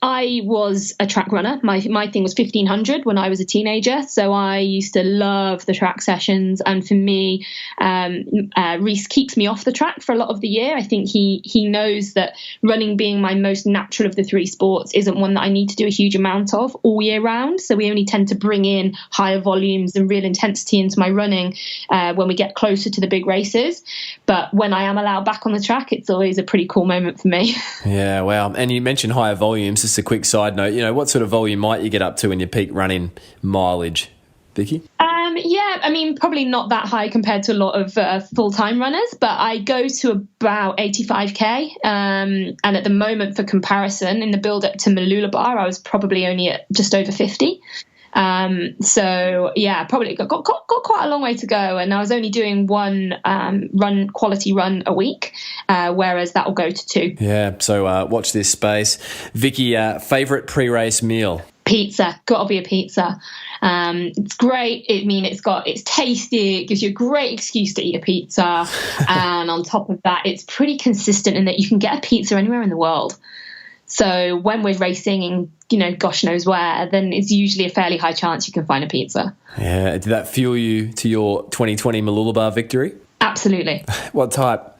I was a track runner. My thing was 1500 when I was a teenager. So I used to love the track sessions. And for me, Reese keeps me off the track for a lot of the year. I think he knows that running being my most natural of the three sports isn't one that I need to do a huge amount of all year round. So we only tend to bring in higher volumes and real intensity into my running when we get closer to the big races. But when I am allowed back on the track, it's always a pretty cool moment for me. Yeah, wow. And you mentioned higher volumes. Just a quick side note, what sort of volume might you get up to in your peak running mileage, Vicky? Probably not that high compared to a lot of full-time runners, but I go to about 85k. And at the moment, for comparison, in the build-up to Mooloolaba, I was probably only at just over 50. Probably got quite a long way to go, and I was only doing one quality run a week, whereas that will go to 2. Yeah, so watch this space. Vicky, favourite pre-race meal? Pizza. Gotta be a pizza. It's great. It's tasty. It gives you a great excuse to eat a pizza, and on top of that, it's pretty consistent in that you can get a pizza anywhere in the world. So when we're racing in, gosh knows where, then it's usually a fairly high chance you can find a pizza. Yeah. Did that fuel you to your 2020 Mooloolaba victory? Absolutely. What type?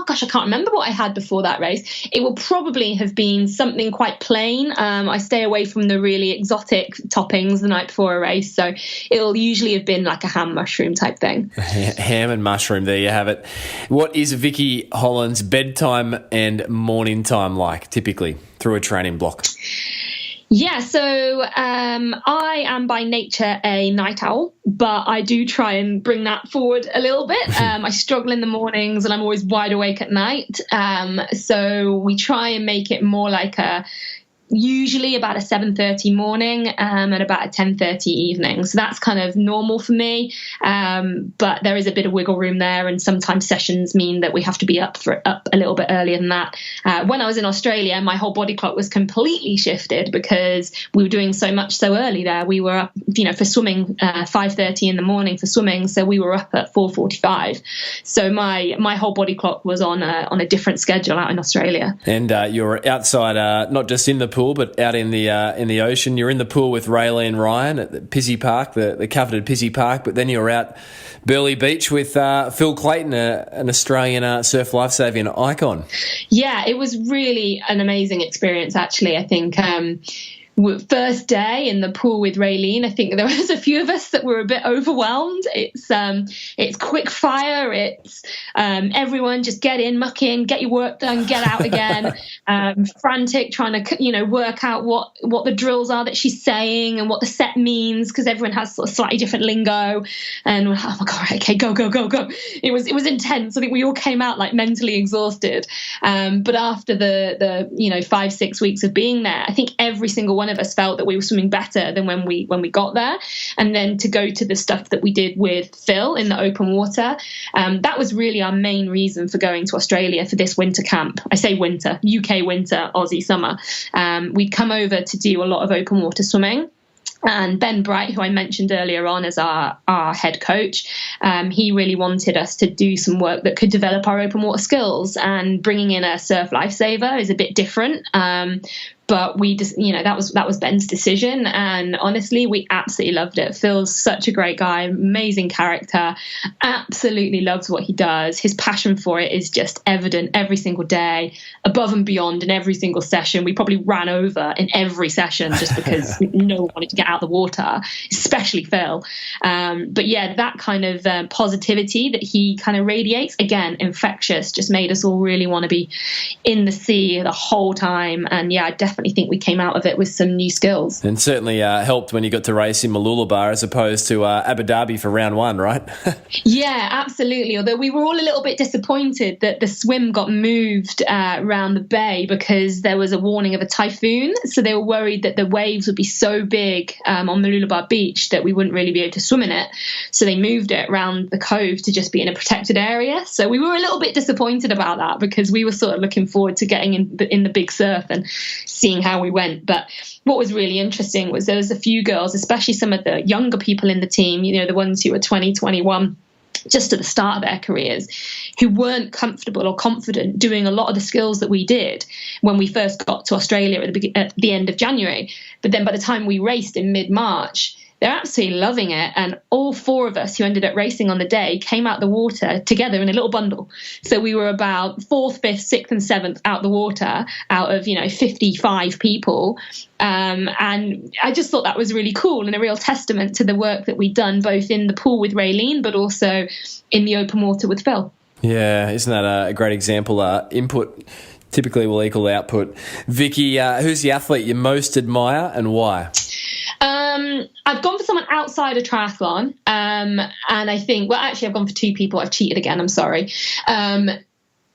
gosh, I can't remember what I had before that race. It will probably have been something quite plain. I stay away from the really exotic toppings the night before a race, so it'll usually have been like a ham mushroom type thing. Ham and mushroom, there you have it. What is Vicky Holland's bedtime and morning time like, typically, through a training block? Yeah, so I am by nature a night owl, but I do try and bring that forward a little bit. I struggle in the mornings and I'm always wide awake at night. So we try and make it more like usually about a 7:30 morning and about a 10:30 evening. So that's kind of normal for me. But there is a bit of wiggle room there, and sometimes sessions mean that we have to be up a little bit earlier than that. When I was in Australia, my whole body clock was completely shifted because we were doing so much so early there. We were up, for swimming, 5:30 in the morning for swimming, so we were up at 4:45. So my whole body clock was on a different schedule out in Australia. And you're outside, not just in the pool, but out in the ocean. You're in the pool with Rayleigh and Ryan at the Pizzey Park, the coveted Pizzey Park, but then you're out Burleigh Beach with Phil Clayton, an Australian surf lifesaving icon. Yeah, it was really an amazing experience, actually. I think first day in the pool with Raylene, I think there was a few of us that were a bit overwhelmed. It's quick fire. It's everyone just get in, muck in, get your work done, get out again. Frantic, trying to work out what the drills are that she's saying and what the set means, because everyone has sort of slightly different lingo. And we're like, oh my god, okay, go. It was intense. I think we all came out like mentally exhausted. But after the 5-6 weeks of being there, I think every single one of us felt that we were swimming better than when we got there. And then to go to the stuff that we did with Phil in the open water, that was really our main reason for going to Australia for this winter camp. I say winter, UK winter, Aussie summer. We'd come over to do a lot of open water swimming. And Ben Bright, who I mentioned earlier on as our head coach, he really wanted us to do some work that could develop our open water skills, and bringing in a surf lifesaver is a bit different. But we just, that was Ben's decision. And honestly, we absolutely loved it. Phil's such a great guy, amazing character, absolutely loves what he does. His passion for it is just evident every single day, above and beyond in every single session. We probably ran over in every session just because no one wanted to get out of the water, especially Phil. But yeah, that kind of positivity that he kind of radiates, again, infectious, just made us all really want to be in the sea the whole time. And yeah, I definitely think we came out of it with some new skills. And certainly helped when you got to race in Mooloolaba as opposed to Abu Dhabi for round one, right? Yeah, absolutely. Although we were all a little bit disappointed that the swim got moved around the bay because there was a warning of a typhoon. So they were worried that the waves would be so big on Mooloolaba Beach that we wouldn't really be able to swim in it. So they moved it around the cove to just be in a protected area. So we were a little bit disappointed about that because we were sort of looking forward to getting in the big surf and seeing how we went. But what was really interesting was there was a few girls, especially some of the younger people in the team, the ones who were 20, 21, just at the start of their careers, who weren't comfortable or confident doing a lot of the skills that we did when we first got to Australia at the end of January. But then by the time we raced in mid-March, they're absolutely loving it. And all four of us who ended up racing on the day came out the water together in a little bundle. So we were about 4th, 5th, 6th and 7th out the water out of, 55 people. And I just thought that was really cool and a real testament to the work that we'd done both in the pool with Raylene, but also in the open water with Phil. Yeah, isn't that a great example? Input typically will equal output. Vicky, who's the athlete you most admire and why? I've gone for someone outside of triathlon, and I think, well, actually, I've gone for two people. I've cheated again. I'm sorry.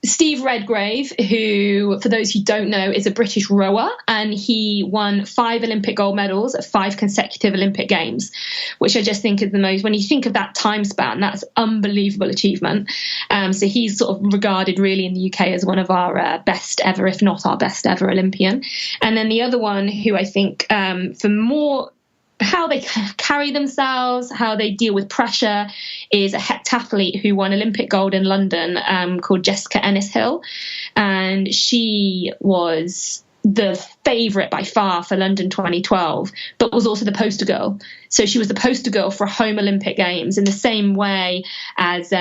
Steve Redgrave, who, for those who don't know, is a British rower, and he won 5 Olympic gold medals at 5 consecutive Olympic Games, which I just think is the most, when you think of that time span, that's unbelievable achievement. So he's sort of regarded really in the UK as one of our best ever, if not our best ever Olympian. And then the other one who I think for more how they carry themselves, how they deal with pressure, is a heptathlete who won Olympic gold in London called Jessica Ennis-Hill. And she was the favourite by far for London 2012, but was also the poster girl. So she was the poster girl for home Olympic Games in the same way as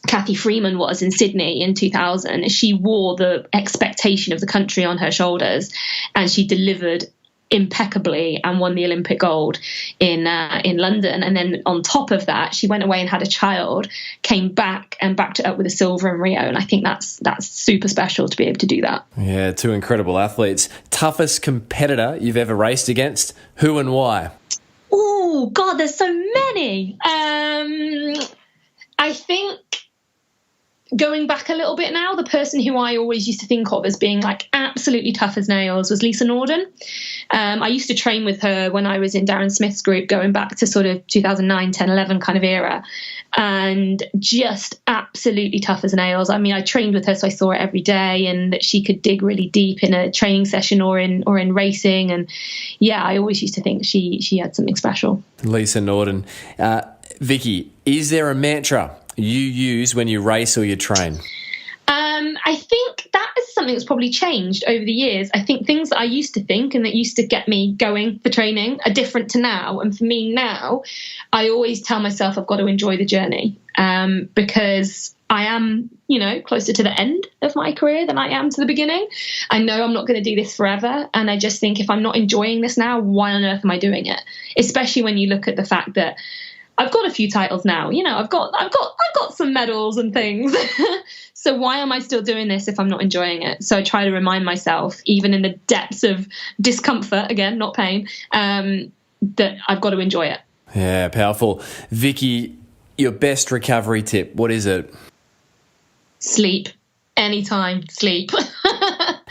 Kathy Freeman was in Sydney in 2000. She wore the expectation of the country on her shoulders, and she delivered impeccably and won the Olympic gold in London. And then on top of that, she went away and had a child, came back and backed it up with a silver in Rio. And I think that's super special to be able to do that. Yeah, two incredible athletes. Toughest competitor you've ever raced against? Who and why? Oh God, there's so many. I think, going back a little bit now, the person who I always used to think of as being like absolutely tough as nails was Lisa Norden. I used to train with her when I was in Darren Smith's group, going back to sort of 2009, 10, 11 kind of era, and just absolutely tough as nails. I mean, I trained with her, so I saw it every day, and that she could dig really deep in a training session or in racing. And yeah, I always used to think she had something special. Lisa Norden. Vicky, is there a mantra you use when you race or you train? I think that is something that's probably changed over the years. I think things that I used to think and that used to get me going for training are different to now. And for me now, I always tell myself I've got to enjoy the journey, because I am, closer to the end of my career than I am to the beginning. I know I'm not going to do this forever. And I just think if I'm not enjoying this now, why on earth am I doing it? Especially when you look at the fact that I've got a few titles now. I've got some medals and things. So why am I still doing this if I'm not enjoying it? So I try to remind myself, even in the depths of discomfort, again, not pain, that I've got to enjoy it. Yeah, powerful. Vicky, your best recovery tip, what is it? Sleep. Anytime, sleep.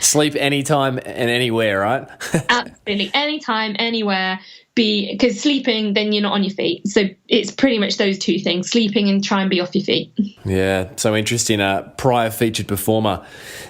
Sleep anytime and anywhere, right? Absolutely. Anytime, anywhere. Because sleeping, then you're not on your feet. So it's pretty much those two things, sleeping and try and be off your feet. Yeah, so interesting. Prior featured performer,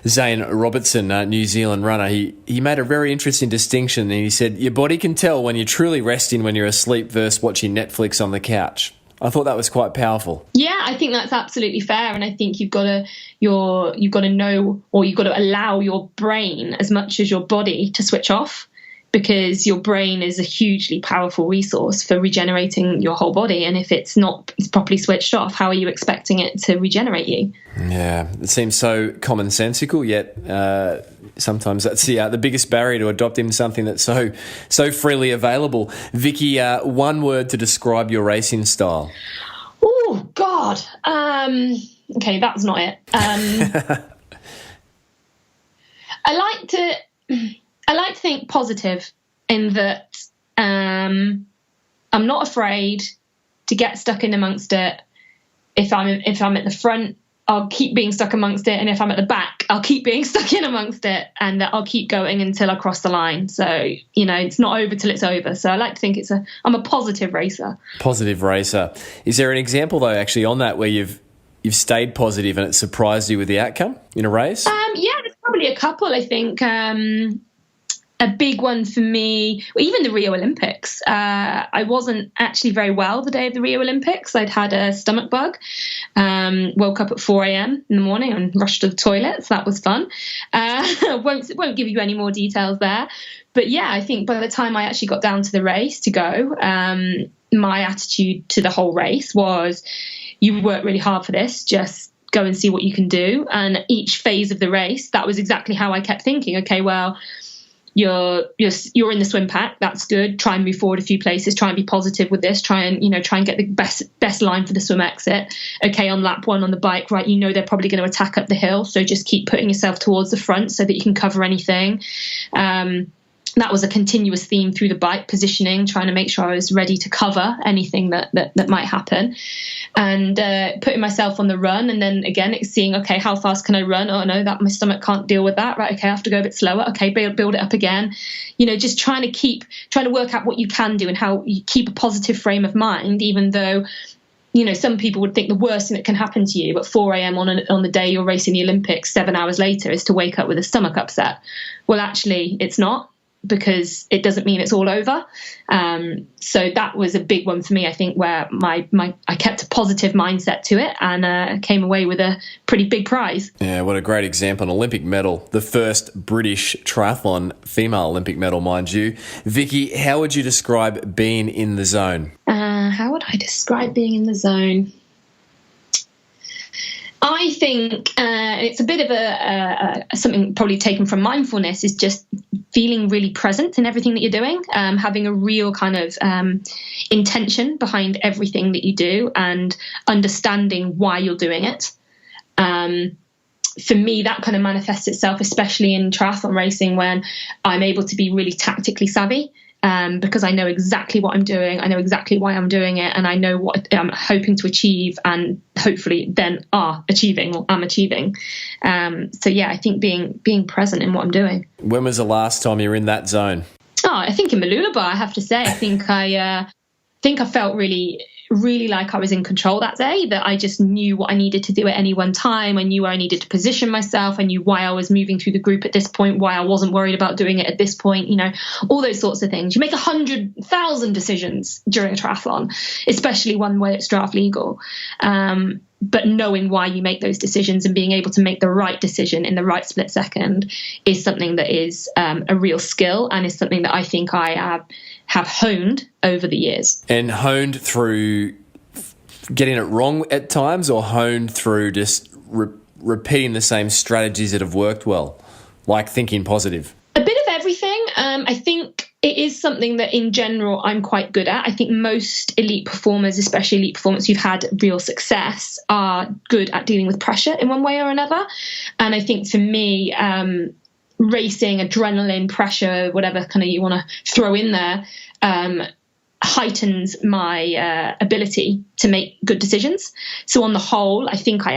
Zane Robertson, New Zealand runner, he made a very interesting distinction. And he said, your body can tell when you're truly resting when you're asleep versus watching Netflix on the couch. I thought that was quite powerful. Yeah, I think that's absolutely fair. And I think you've got to know, or you've got to allow your brain as much as your body to switch off, because your brain is a hugely powerful resource for regenerating your whole body. And if it's not properly switched off, how are you expecting it to regenerate you? Yeah, it seems so commonsensical, yet sometimes that's the biggest barrier to adopting something that's so freely available. Vicky, one word to describe your racing style. Oh, God. Okay, that's not it. I like to think positive, in that I'm not afraid to get stuck in amongst it. If I'm at the front, I'll keep being stuck amongst it, and if I'm at the back, I'll keep being stuck in amongst it, and I'll keep going until I cross the line. So it's not over till it's over. So I like to think I'm a positive racer. Positive racer. Is there an example though, actually, on that where you've stayed positive and it surprised you with the outcome in a race? Yeah, there's probably a couple. I think a big one for me, even the Rio Olympics. I wasn't actually very well the day of the Rio Olympics. I'd had a stomach bug, woke up at 4 a.m. in the morning and rushed to the toilet. So that was fun. Won't give you any more details there. But yeah, I think by the time I actually got down to the race to go, my attitude to the whole race was, you work really hard for this, just go and see what you can do. And each phase of the race, that was exactly how I kept thinking. Okay, well, you're in the swim pack, that's good. Try and move forward a few places, try and be positive with this, try and get the best line for the swim exit. Okay, on lap 1 on the bike, right, they're probably going to attack up the hill, so just keep putting yourself towards the front so that you can cover anything. That was a continuous theme through the bike, positioning, trying to make sure I was ready to cover anything that might happen, and putting myself on the run. And then again, it's seeing, okay, how fast can I run? Oh no, that my stomach can't deal with that. Right, okay, I have to go a bit slower. Okay, build it up again. Just trying to work out what you can do and how you keep a positive frame of mind, even though some people would think the worst thing that can happen to you at 4 a.m. on the day you're racing the Olympics 7 hours later is to wake up with a stomach upset. Well, actually, it's not, because it doesn't mean it's all over. So that was a big one for me, I think, where I kept a positive mindset to it and came away with a pretty big prize. Yeah, what a great example. An Olympic medal, the first British triathlon female Olympic medal, mind you. Vicky, how would you describe being in the zone? How would I describe being in the zone? I think it's a bit of something probably taken from mindfulness, is just feeling really present in everything that you're doing, having a real kind of intention behind everything that you do and understanding why you're doing it. For me, that kind of manifests itself, especially in triathlon racing, when I'm able to be really tactically savvy. Because I know exactly what I'm doing, I know exactly why I'm doing it, and I know what I'm hoping to achieve, and hopefully then am achieving. So yeah, I think being present in what I'm doing. When was the last time you were in that zone? Oh, I think in Mooloolaba, I have to say, I think I felt really like I was in control that day, that I just knew what I needed to do at any one time. I knew where I needed to position myself. I knew why I was moving through the group at this point, why I wasn't worried about doing it at this point, all those sorts of things. You make 100,000 decisions during a triathlon, especially one where it's draft legal. But knowing why you make those decisions and being able to make the right decision in the right split second is something that is a real skill, and is something that I think I have honed over the years. And honed through getting it wrong at times, or honed through just repeating the same strategies that have worked well, like thinking positive? A bit of everything. I think it is something that in general I'm quite good at. I think most elite performers, especially elite performers who've had real success, are good at dealing with pressure in one way or another. And I think for me, racing, adrenaline, pressure, whatever kind of you want to throw in there, heightens my ability to make good decisions. So on the whole, I think I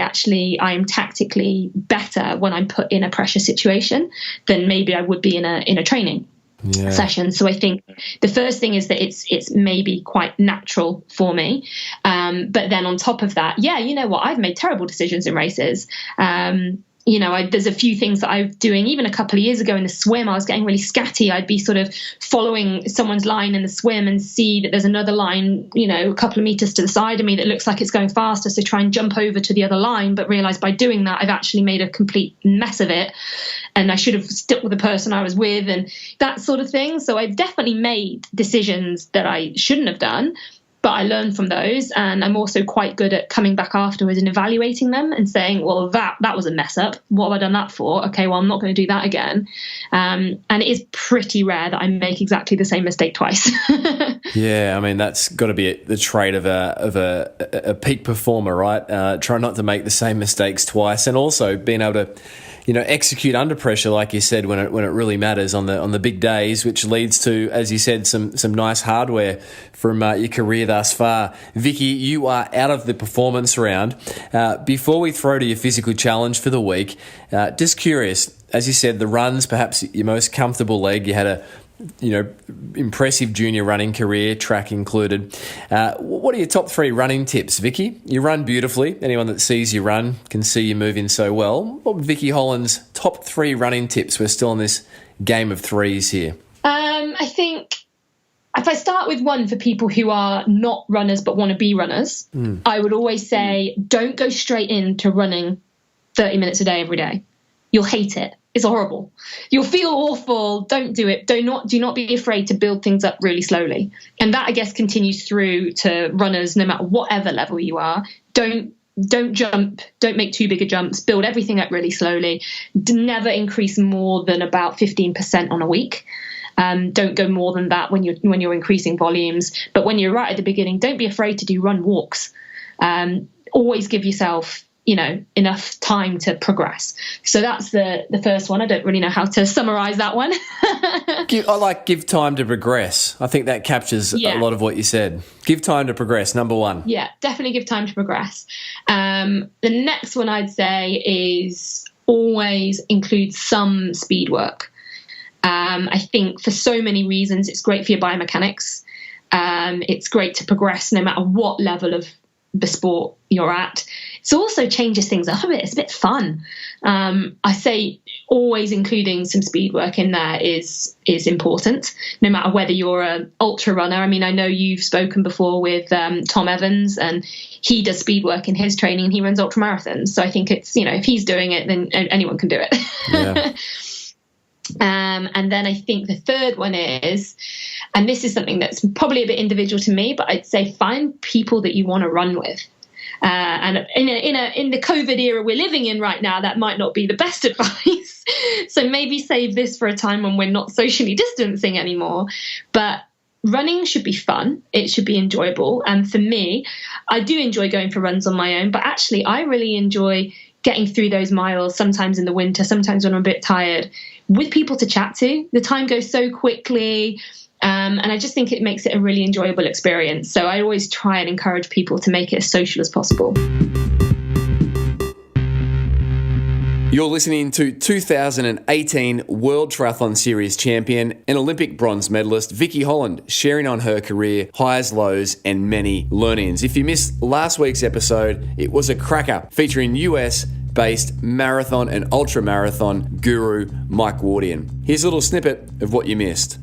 am tactically better when I'm put in a pressure situation than maybe I would be in a training session. So I think the first thing is that it's maybe quite natural for me. But then on top of that, you know what? I've made terrible decisions in races. There's a few things that I was doing even a couple of years ago in the swim. I was getting really scatty. I'd be sort of following someone's line in the swim and see that there's another line, a couple of meters to the side of me that looks like it's going faster. So try and jump over to the other line, but realize by doing that, I've actually made a complete mess of it. And I should have stuck with the person I was with and that sort of thing. So I've definitely made decisions that I shouldn't have done, but I learned from those, and I'm also quite good at coming back afterwards and evaluating them and saying, well, that was a mess up. What have I done that for? Okay, well, I'm not going to do that again. And it is pretty rare that I make exactly the same mistake twice. Yeah, I mean, that's got to be the trait of a peak performer, right? Try not to make the same mistakes twice, and also being able to execute under pressure, like you said, when it really matters on the big days, which leads to, as you said, some nice hardware from your career thus far. Vicky, you are out of the performance round. Before we throw to your physical challenge for the week, just curious, as you said, the run's perhaps your most comfortable leg. You had a impressive junior running career, track included. What are your top 3 running tips, Vicky? You run beautifully. Anyone that sees you run can see you moving so well. What would Vicky Holland's top 3 running tips? We're still in this game of threes here. I think if I start with one for people who are not runners but want to be runners, I would always say don't go straight into running 30 minutes a day every day. You'll hate it. It's horrible. You'll feel awful. Don't do it. Do not be afraid to build things up really slowly. And that, I guess, continues through to runners, no matter whatever level you are. Don't jump. Don't make too big a jumps. Build everything up really slowly. Never increase more than about 15% on a week. Don't go more than that when you're increasing volumes. But when you're right at the beginning, don't be afraid to do run walks. Always give yourself enough time to progress. So that's the first one. I don't really know how to summarize that one. I like give time to progress. I think that captures a lot of what you said. Give time to progress, number 1. Yeah, definitely give time to progress. The next one I'd say is always include some speed work. I think for so many reasons, it's great for your biomechanics. It's great to progress no matter what level of the sport you're at. It also changes things up a bit. It's a bit fun. I say always including some speed work in there is important, no matter whether you're an ultra runner. I mean, I know you've spoken before with Tom Evans, and he does speed work in his training, and he runs ultra marathons. So I think it's, if he's doing it, then anyone can do it. Yeah. And then I think the third one is, and this is something that's probably a bit individual to me, but I'd say find people that you want to run with. And in the COVID era we're living in right now, that might not be the best advice. So maybe save this for a time when we're not socially distancing anymore. But running should be fun. It should be enjoyable. And for me, I do enjoy going for runs on my own, but actually I really enjoy getting through those miles, sometimes in the winter, sometimes when I'm a bit tired, with people to chat to. The time goes so quickly. And I just think it makes it a really enjoyable experience. So I always try and encourage people to make it as social as possible. You're listening to 2018 World Triathlon Series champion and Olympic bronze medalist Vicky Holland, sharing on her career, highs, lows, and many learnings. If you missed last week's episode, it was a cracker featuring US-based marathon and ultra-marathon guru Mike Wardian. Here's a little snippet of what you missed.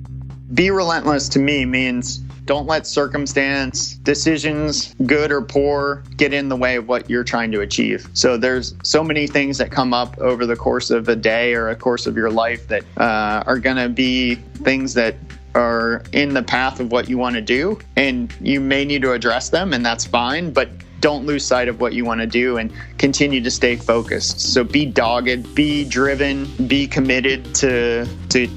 Be relentless to me means don't let circumstance, decisions, good or poor, get in the way of what you're trying to achieve. So there's so many things that come up over the course of a day or a course of your life that are going to be things that are in the path of what you want to do. And you may need to address them, and that's fine. But don't lose sight of what you want to do and continue to stay focused. So be dogged, be driven, be committed to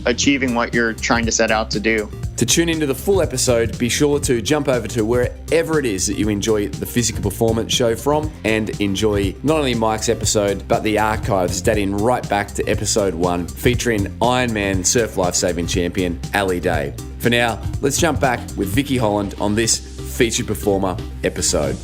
achieving what you're trying to set out to do. To tune into the full episode, be sure to jump over to wherever it is that you enjoy the Physical Performance Show from and enjoy not only Mike's episode, but the archives dating right back to episode 1 featuring Ironman surf lifesaving champion Ali Day. For now, let's jump back with Vicky Holland on this Featured Performer episode.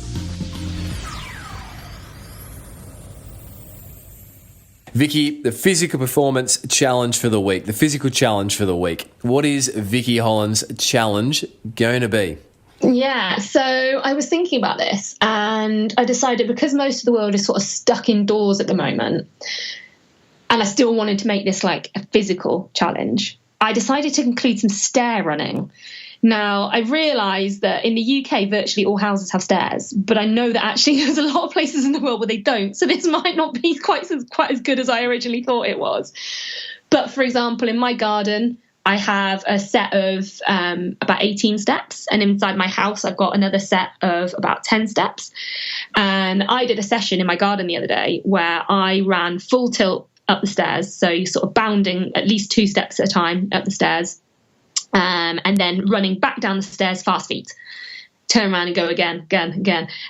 Vicky, the physical performance challenge for the week, the physical challenge for the week. What is Vicky Holland's challenge going to be? Yeah, so I was thinking about this and I decided, because most of the world is sort of stuck indoors at the moment, and I still wanted to make this like a physical challenge, I decided to include some stair running. Now, I realised that in the UK, virtually all houses have stairs, but I know that actually there's a lot of places in the world where they don't. So this might not be quite as good as I originally thought it was. But for example, in my garden, I have a set of about 18 steps. And inside my house, I've got another set of about 10 steps. And I did a session in my garden the other day where I ran full tilt up the stairs. So you're sort of bounding at least 2 steps at a time up the stairs. And then running back down the stairs, fast feet, turn around and go again,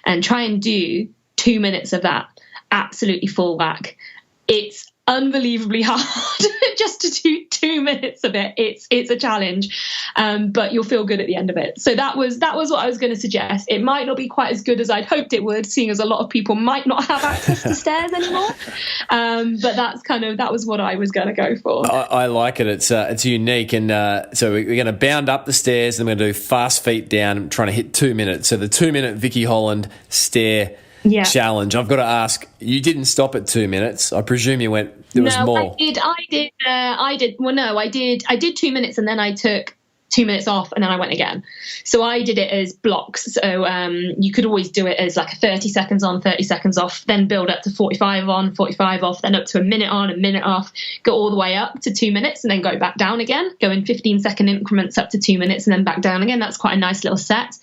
and try and do 2 minutes of that, absolutely full whack. It's unbelievably hard just to do 2 minutes of it. It's a challenge, but you'll feel good at the end of it. So that was what I was going to suggest. It might not be quite as good as I'd hoped it would, seeing as a lot of people might not have access to stairs anymore. But that was what I was going to go for. I like it. It's unique, and so we're going to bound up the stairs, and we're going to do fast feet down, trying to hit 2 minutes. So the 2 minute Vicky Holland stair challenge. I've got to ask, you didn't stop at 2 minutes. I presume you went, there was more. I did. Well, no, I did 2 minutes and then I took 2 minutes off and then I went again. So I did it as blocks. So you could always do it as like a 30 seconds on, 30 seconds off, then build up to 45 on, 45 off, then up to a minute on, a minute off, go all the way up to 2 minutes and then go back down again, go in 15-second increments up to 2 minutes and then back down again. That's quite a nice little set.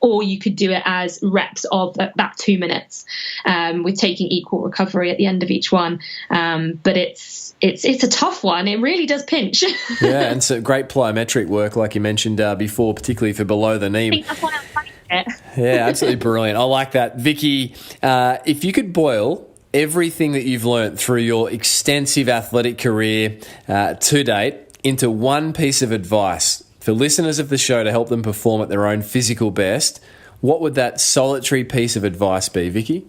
Or you could do it as reps of that 2 minutes with taking equal recovery at the end of each one. But it's a tough one. It really does pinch. Yeah, and so great plyometric work, like you mentioned before, particularly for below the knee. I think that's why I like it. Yeah, absolutely brilliant. I like that. Vicky, if you could boil everything that you've learnt through your extensive athletic career to date into one piece of advice for listeners of the show to help them perform at their own physical best, what would that solitary piece of advice be, Vicky?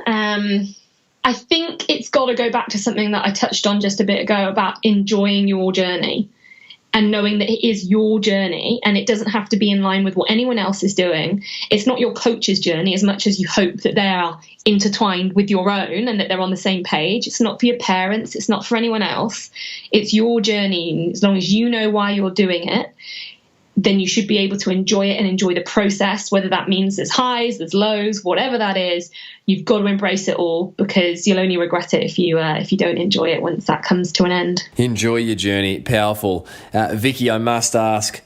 I think it's got to go back to something that I touched on just a bit ago about enjoying your journey and knowing that it is your journey and it doesn't have to be in line with what anyone else is doing. It's not your coach's journey as much as you hope that they are intertwined with your own and that they're on the same page. It's not for your parents. It's not for anyone else. It's your journey. And as long as you know why you're doing it, then you should be able to enjoy it and enjoy the process, whether that means there's highs, there's lows, whatever that is. You've got to embrace it all because you'll only regret it if you don't enjoy it once that comes to an end. Enjoy your journey. Powerful. Vicky, I must ask,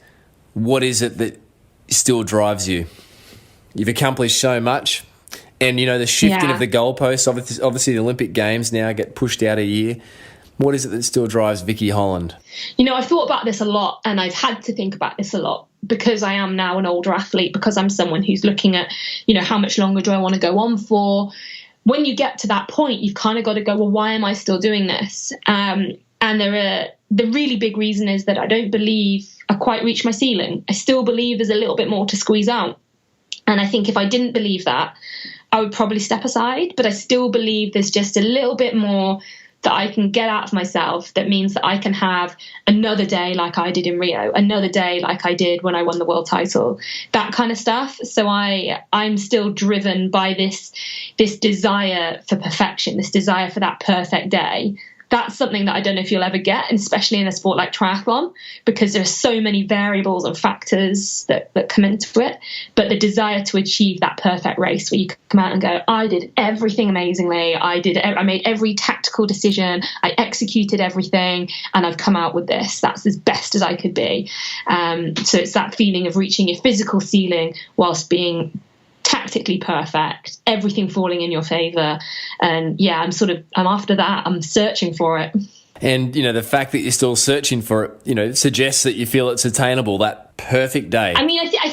what is it that still drives you? You've accomplished so much. And, the shifting Yeah. of the goalposts, obviously the Olympic Games now get pushed out a year. What is it that still drives Vicky Holland? I've thought about this a lot, and I've had to think about this a lot because I am now an older athlete, because I'm someone who's looking at, how much longer do I want to go on for? When you get to that point, you've kind of got to go, well, why am I still doing this? And the really big reason is that I don't believe I quite reached my ceiling. I still believe there's a little bit more to squeeze out. And I think if I didn't believe that, I would probably step aside, but I still believe there's just a little bit more that I can get out of myself that means that I can have another day like I did in Rio, another day like I did when I won the world title, that kind of stuff. So I'm still driven by this desire for perfection, this desire for that perfect day. That's something that I don't know if you'll ever get, and especially in a sport like triathlon, because there are so many variables and factors that come into it. But the desire to achieve that perfect race where you come out and go, I did everything amazingly. I made every tactical decision. I executed everything, and I've come out with this. That's as best as I could be. So it's that feeling of reaching your physical ceiling whilst being tactically perfect, everything falling in your favor. And yeah, I'm after that. I'm searching for it. And, the fact that you're still searching for it, suggests that you feel it's attainable, that perfect day. I mean, I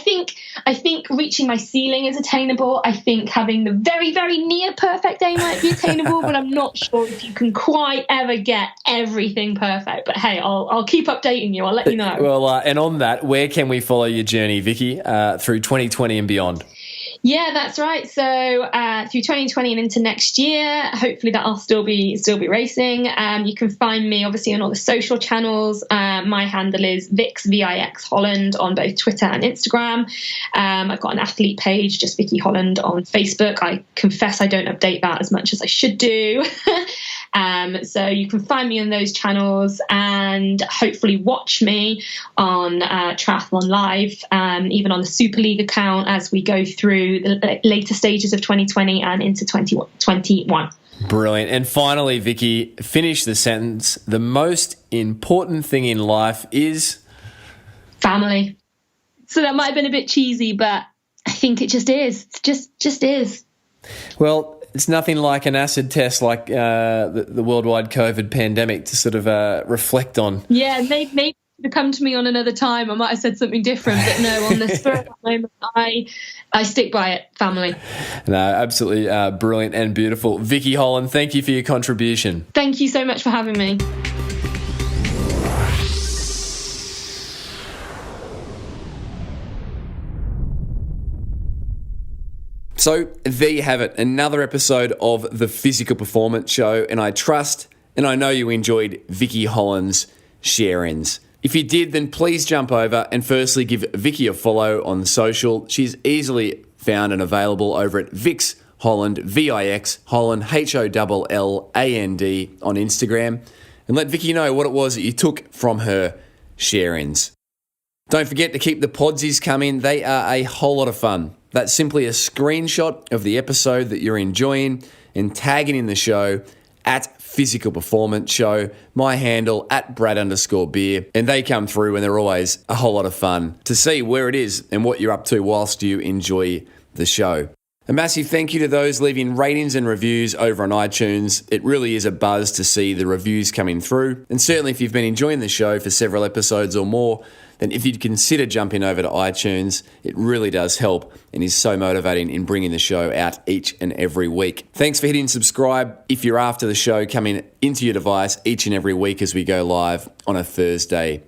think reaching my ceiling is attainable. I think having the very, very near perfect day might be attainable, but I'm not sure if you can quite ever get everything perfect. But hey, I'll keep updating you. I'll let you know. Well, and on that, where can we follow your journey, Vicky, through 2020 and beyond? Yeah, that's right. So through 2020 and into next year, hopefully that I'll still be racing. You can find me obviously on all the social channels. My handle is Vix, VIX Holland, on both Twitter and Instagram. I've got an athlete page, just Vicky Holland, on Facebook. I confess I don't update that as much as I should do. So you can find me on those channels and hopefully watch me on Triathlon Live, even on the Super League account as we go through the later stages of 2020 and into 2021. Brilliant. And finally, Vicky, finish the sentence. The most important thing in life is? Family. So that might have been a bit cheesy, but I think it just is. It just is. Well, it's nothing like an acid test like the worldwide COVID pandemic to sort of reflect on. Yeah, maybe to come to me on another time, I might have said something different, but no, on the spur of that moment, I stick by it, family. No, absolutely brilliant and beautiful. Vicky Holland, thank you for your contribution. Thank you so much for having me. So there you have it, another episode of the Physical Performance Show, and I trust and I know you enjoyed Vicky Holland's share-ins. If you did, then please jump over and firstly give Vicky a follow on social. She's easily found and available over at Vix Holland, VIX Holland, HOLLAND on Instagram, and let Vicky know what it was that you took from her share-ins. Don't forget to keep the podsies coming. They are a whole lot of fun. That's simply a screenshot of the episode that you're enjoying and tagging in the show at Physical Performance Show, my handle at Brad_beer, and they come through and they're always a whole lot of fun to see where it is and what you're up to whilst you enjoy the show. A massive thank you to those leaving ratings and reviews over on iTunes. It really is a buzz to see the reviews coming through. And certainly if you've been enjoying the show for several episodes or more, then if you'd consider jumping over to iTunes, it really does help and is so motivating in bringing the show out each and every week. Thanks for hitting subscribe if you're after the show coming into your device each and every week as we go live on a Thursday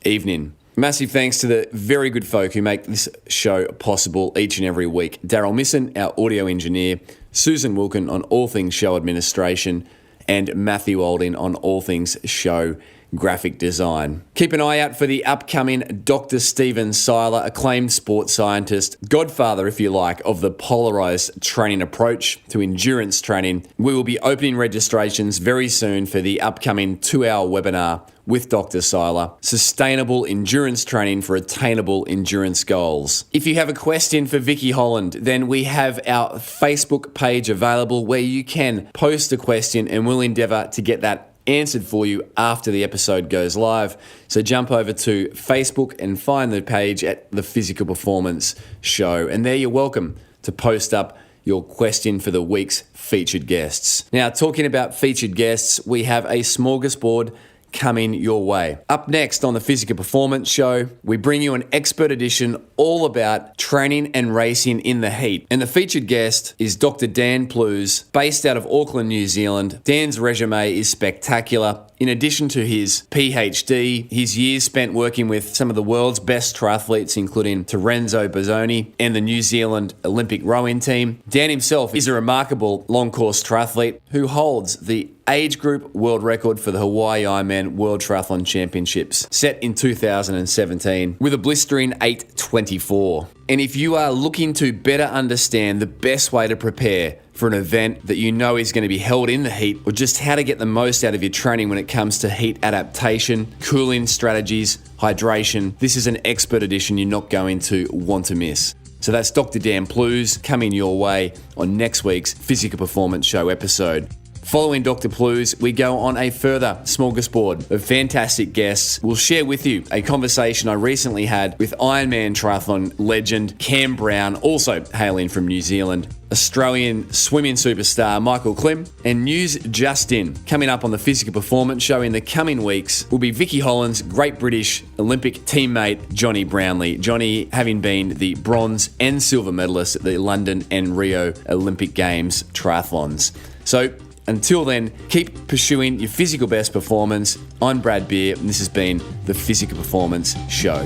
evening. Massive thanks to the very good folk who make this show possible each and every week. Daryl Misson, our audio engineer, Susan Wilkin on all things show administration, and Matthew Olding on all things show graphic design. Keep an eye out for the upcoming Dr. Stephen Seiler, acclaimed sports scientist, godfather, if you like, of the polarized training approach to endurance training. We will be opening registrations very soon for the upcoming 2-hour webinar with Dr. Seiler, Sustainable Endurance Training for Attainable Endurance Goals. If you have a question for Vicky Holland, then we have our Facebook page available where you can post a question and we'll endeavour to get that answered for you after the episode goes live. So jump over to Facebook and find the page at the Physical Performance Show, and there you're welcome to post up your question for the week's featured guests. Now, talking about featured guests, we have a smorgasbord coming your way. Up next on the Physical Performance Show, we bring you an expert edition all about training and racing in the heat. And the featured guest is Dr. Dan Plews, based out of Auckland, New Zealand. Dan's resume is spectacular. In addition to his PhD, his years spent working with some of the world's best triathletes, including Terenzo Bozzoni and the New Zealand Olympic rowing team, Dan himself is a remarkable long-course triathlete who holds the age group world record for the Hawaii Ironman World Triathlon Championships, set in 2017, with a blistering 8:24. And if you are looking to better understand the best way to prepare for an event that you know is going to be held in the heat, or just how to get the most out of your training when it comes to heat adaptation, cooling strategies, hydration, this is an expert edition you're not going to want to miss. So that's Dr. Dan Plews coming your way on next week's Physical Performance Show episode. Following Dr. Plews, we go on a further smorgasbord of fantastic guests. We'll share with you a conversation I recently had with Ironman triathlon legend Cam Brown, also hailing from New Zealand, Australian swimming superstar Michael Klim, and news just in. Coming up on the Physical Performance Show in the coming weeks will be Vicky Holland's Great British Olympic teammate Johnny Brownlee. Johnny having been the bronze and silver medalist at the London and Rio Olympic Games triathlons. So, until then, keep pursuing your physical best performance. I'm Brad Beer, and this has been the Physical Performance Show.